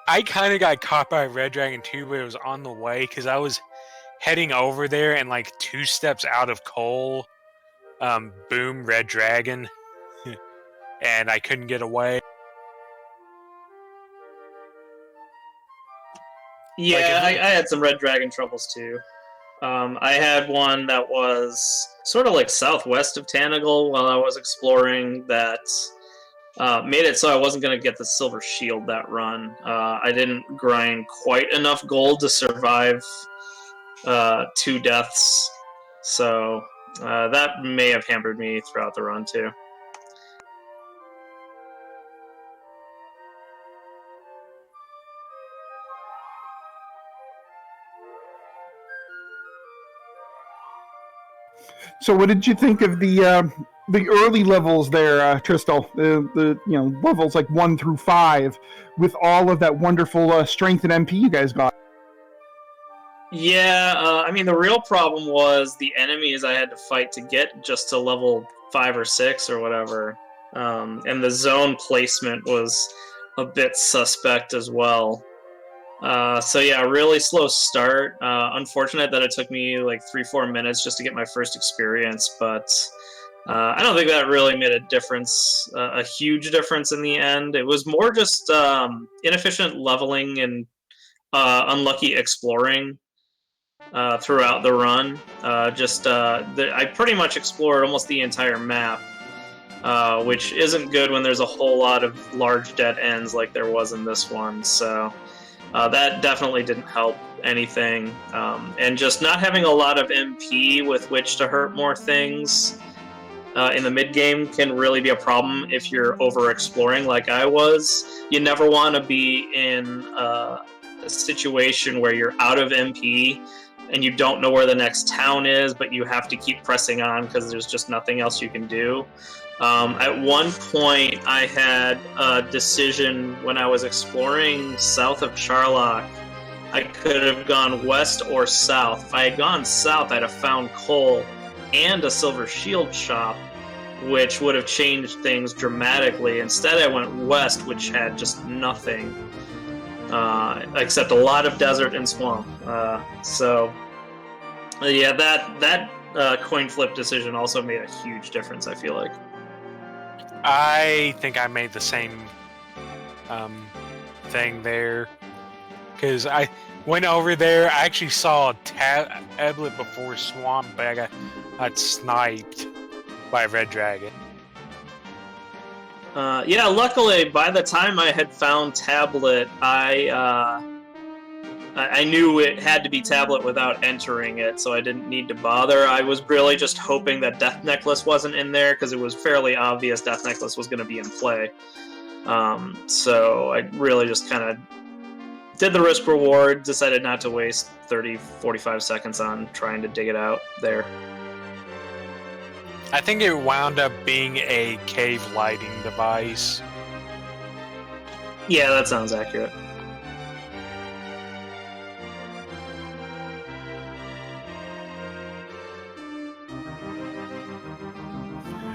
I kind of got caught by Red Dragon too, but it was on the way because I was heading over there and like 2 steps out of coal, boom, Red Dragon, and I couldn't get away. Yeah, I had some Red Dragon troubles too. I had one that was sort of like southwest of Tanagal while I was exploring that made it so I wasn't going to get the Silver Shield that run. I didn't grind quite enough gold to survive 2 deaths, so that may have hampered me throughout the run too. So, what did you think of the early levels there, Tristal? The levels like 1 through 5, with all of that wonderful strength and MP you guys got. Yeah, I mean the real problem was the enemies I had to fight to get just to level 5 or 6 or whatever, and the zone placement was a bit suspect as well. So yeah, really slow start. Unfortunate that it took me like 3-4 minutes just to get my first experience, but I don't think that really made a difference, a huge difference in the end. It was more just inefficient leveling and unlucky exploring throughout the run. I pretty much explored almost the entire map, which isn't good when there's a whole lot of large dead ends like there was in this one. So that definitely didn't help anything. And just not having a lot of MP with which to hurt more things in the mid-game can really be a problem if you're over-exploring like I was. You never want to be in a situation where you're out of MP and you don't know where the next town is, but you have to keep pressing on because there's just nothing else you can do. At one point, I had a decision when I was exploring south of Charlock. I could have gone west or south. If I had gone south, I'd have found coal and a silver shield shop, which would have changed things dramatically. Instead, I went west, which had just nothing, except a lot of desert and swamp. Yeah, that coin flip decision also made a huge difference, I feel like. I think I made the same thing there, because I went over there. I actually saw a tablet before swamp, but I got sniped by a red dragon. Yeah, luckily, by the time I had found tablet, I knew it had to be tablet without entering it, so I didn't need to bother. I was really just hoping that Death Necklace wasn't in there, because it was fairly obvious Death Necklace was going to be in play. So I really just kind of did the risk reward, decided not to waste 30, 45 seconds on trying to dig it out there. I think it wound up being a cave lighting device. Yeah, that sounds accurate.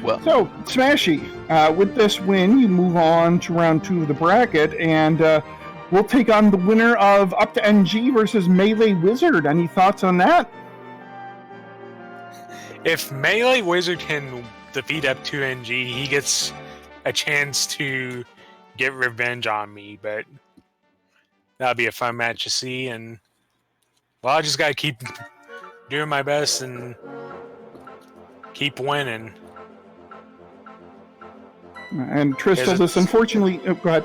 Well, So, Smashy, with this win, you move on to round 2 of the bracket, and we'll take on the winner of Up to NG versus Melee Wizard. Any thoughts on that? If Melee Wizard can defeat up to NG, he gets a chance to get revenge on me, but that'll be a fun match to see. And well, I just gotta keep doing my best and keep winning. And Tristal, this unfortunately... Oh, go ahead.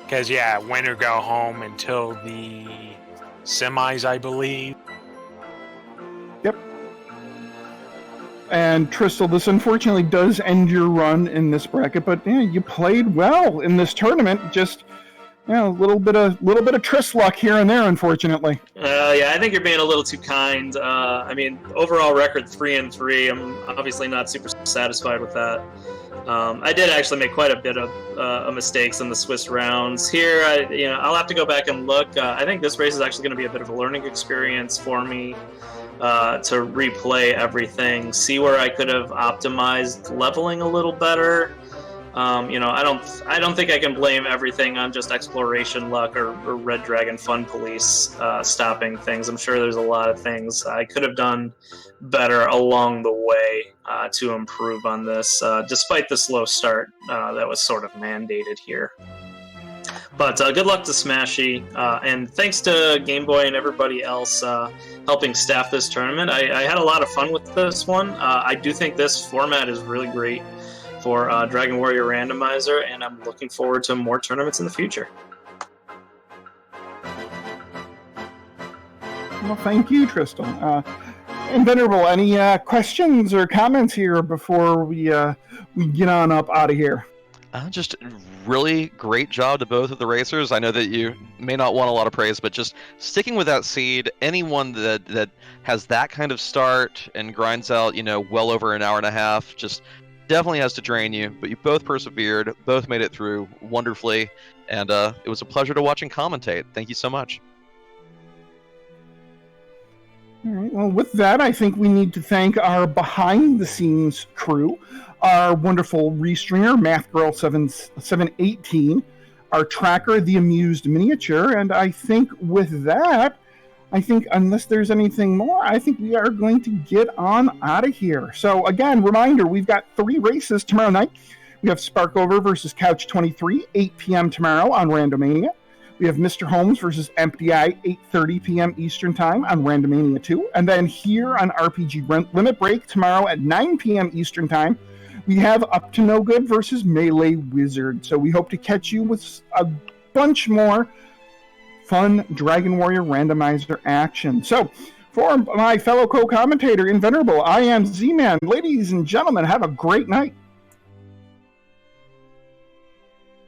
Because, yeah, win or go home until the semis, I believe. Yep. And Tristal, this unfortunately does end your run in this bracket, but yeah, you played well in this tournament. Just a little bit of Tris luck here and there, unfortunately. Yeah, I think you're being a little too kind. I mean, overall record 3-3. I'm obviously not super satisfied with that. I did actually make quite a bit of mistakes in the Swiss rounds. Here, I'll have to go back and look. I think this race is actually going to be a bit of a learning experience for me to replay everything, see where I could have optimized leveling a little better. I don't think I can blame everything on just exploration luck or Red Dragon Fun Police stopping things. I'm sure there's a lot of things I could have done better along the way to improve on this, despite the slow start that was sort of mandated here. But good luck to Smashy, and thanks to Game Boy and everybody else helping staff this tournament. I had a lot of fun with this one. I do think this format is really great for Dragon Warrior Randomizer, and I'm looking forward to more tournaments in the future. Well, thank you, Tristal. Invenerable, any questions or comments here before we get on up out of here? Just really great job to both of the racers. I know that you may not want a lot of praise, but just sticking with that seed, anyone that has that kind of start and grinds out, well over an hour and a half, just definitely has to drain you. But you both persevered, both made it through wonderfully, and it was a pleasure to watch and commentate. Thank you so much. All right, well, with that, I think we need to thank our behind-the-scenes crew, our wonderful restringer, MathGirl718, our tracker, The Amused Miniature, and I think with that, unless there's anything more, I think we are going to get on out of here. So again, reminder, we've got 3 races tomorrow night. We have Sparkover versus Couch 23, 8 p.m. tomorrow on Randomania. We have Mr. Holmes versus Empty Eye, 8:30 p.m. Eastern Time on Randomania 2. And then here on RPG Limit Break tomorrow at 9 p.m. Eastern Time, we have Up to No Good versus Melee Wizard. So we hope to catch you with a bunch more fun Dragon Warrior Randomizer action. So for my fellow co-commentator, Invenerable, I am Z-Man. Ladies and gentlemen, have a great night.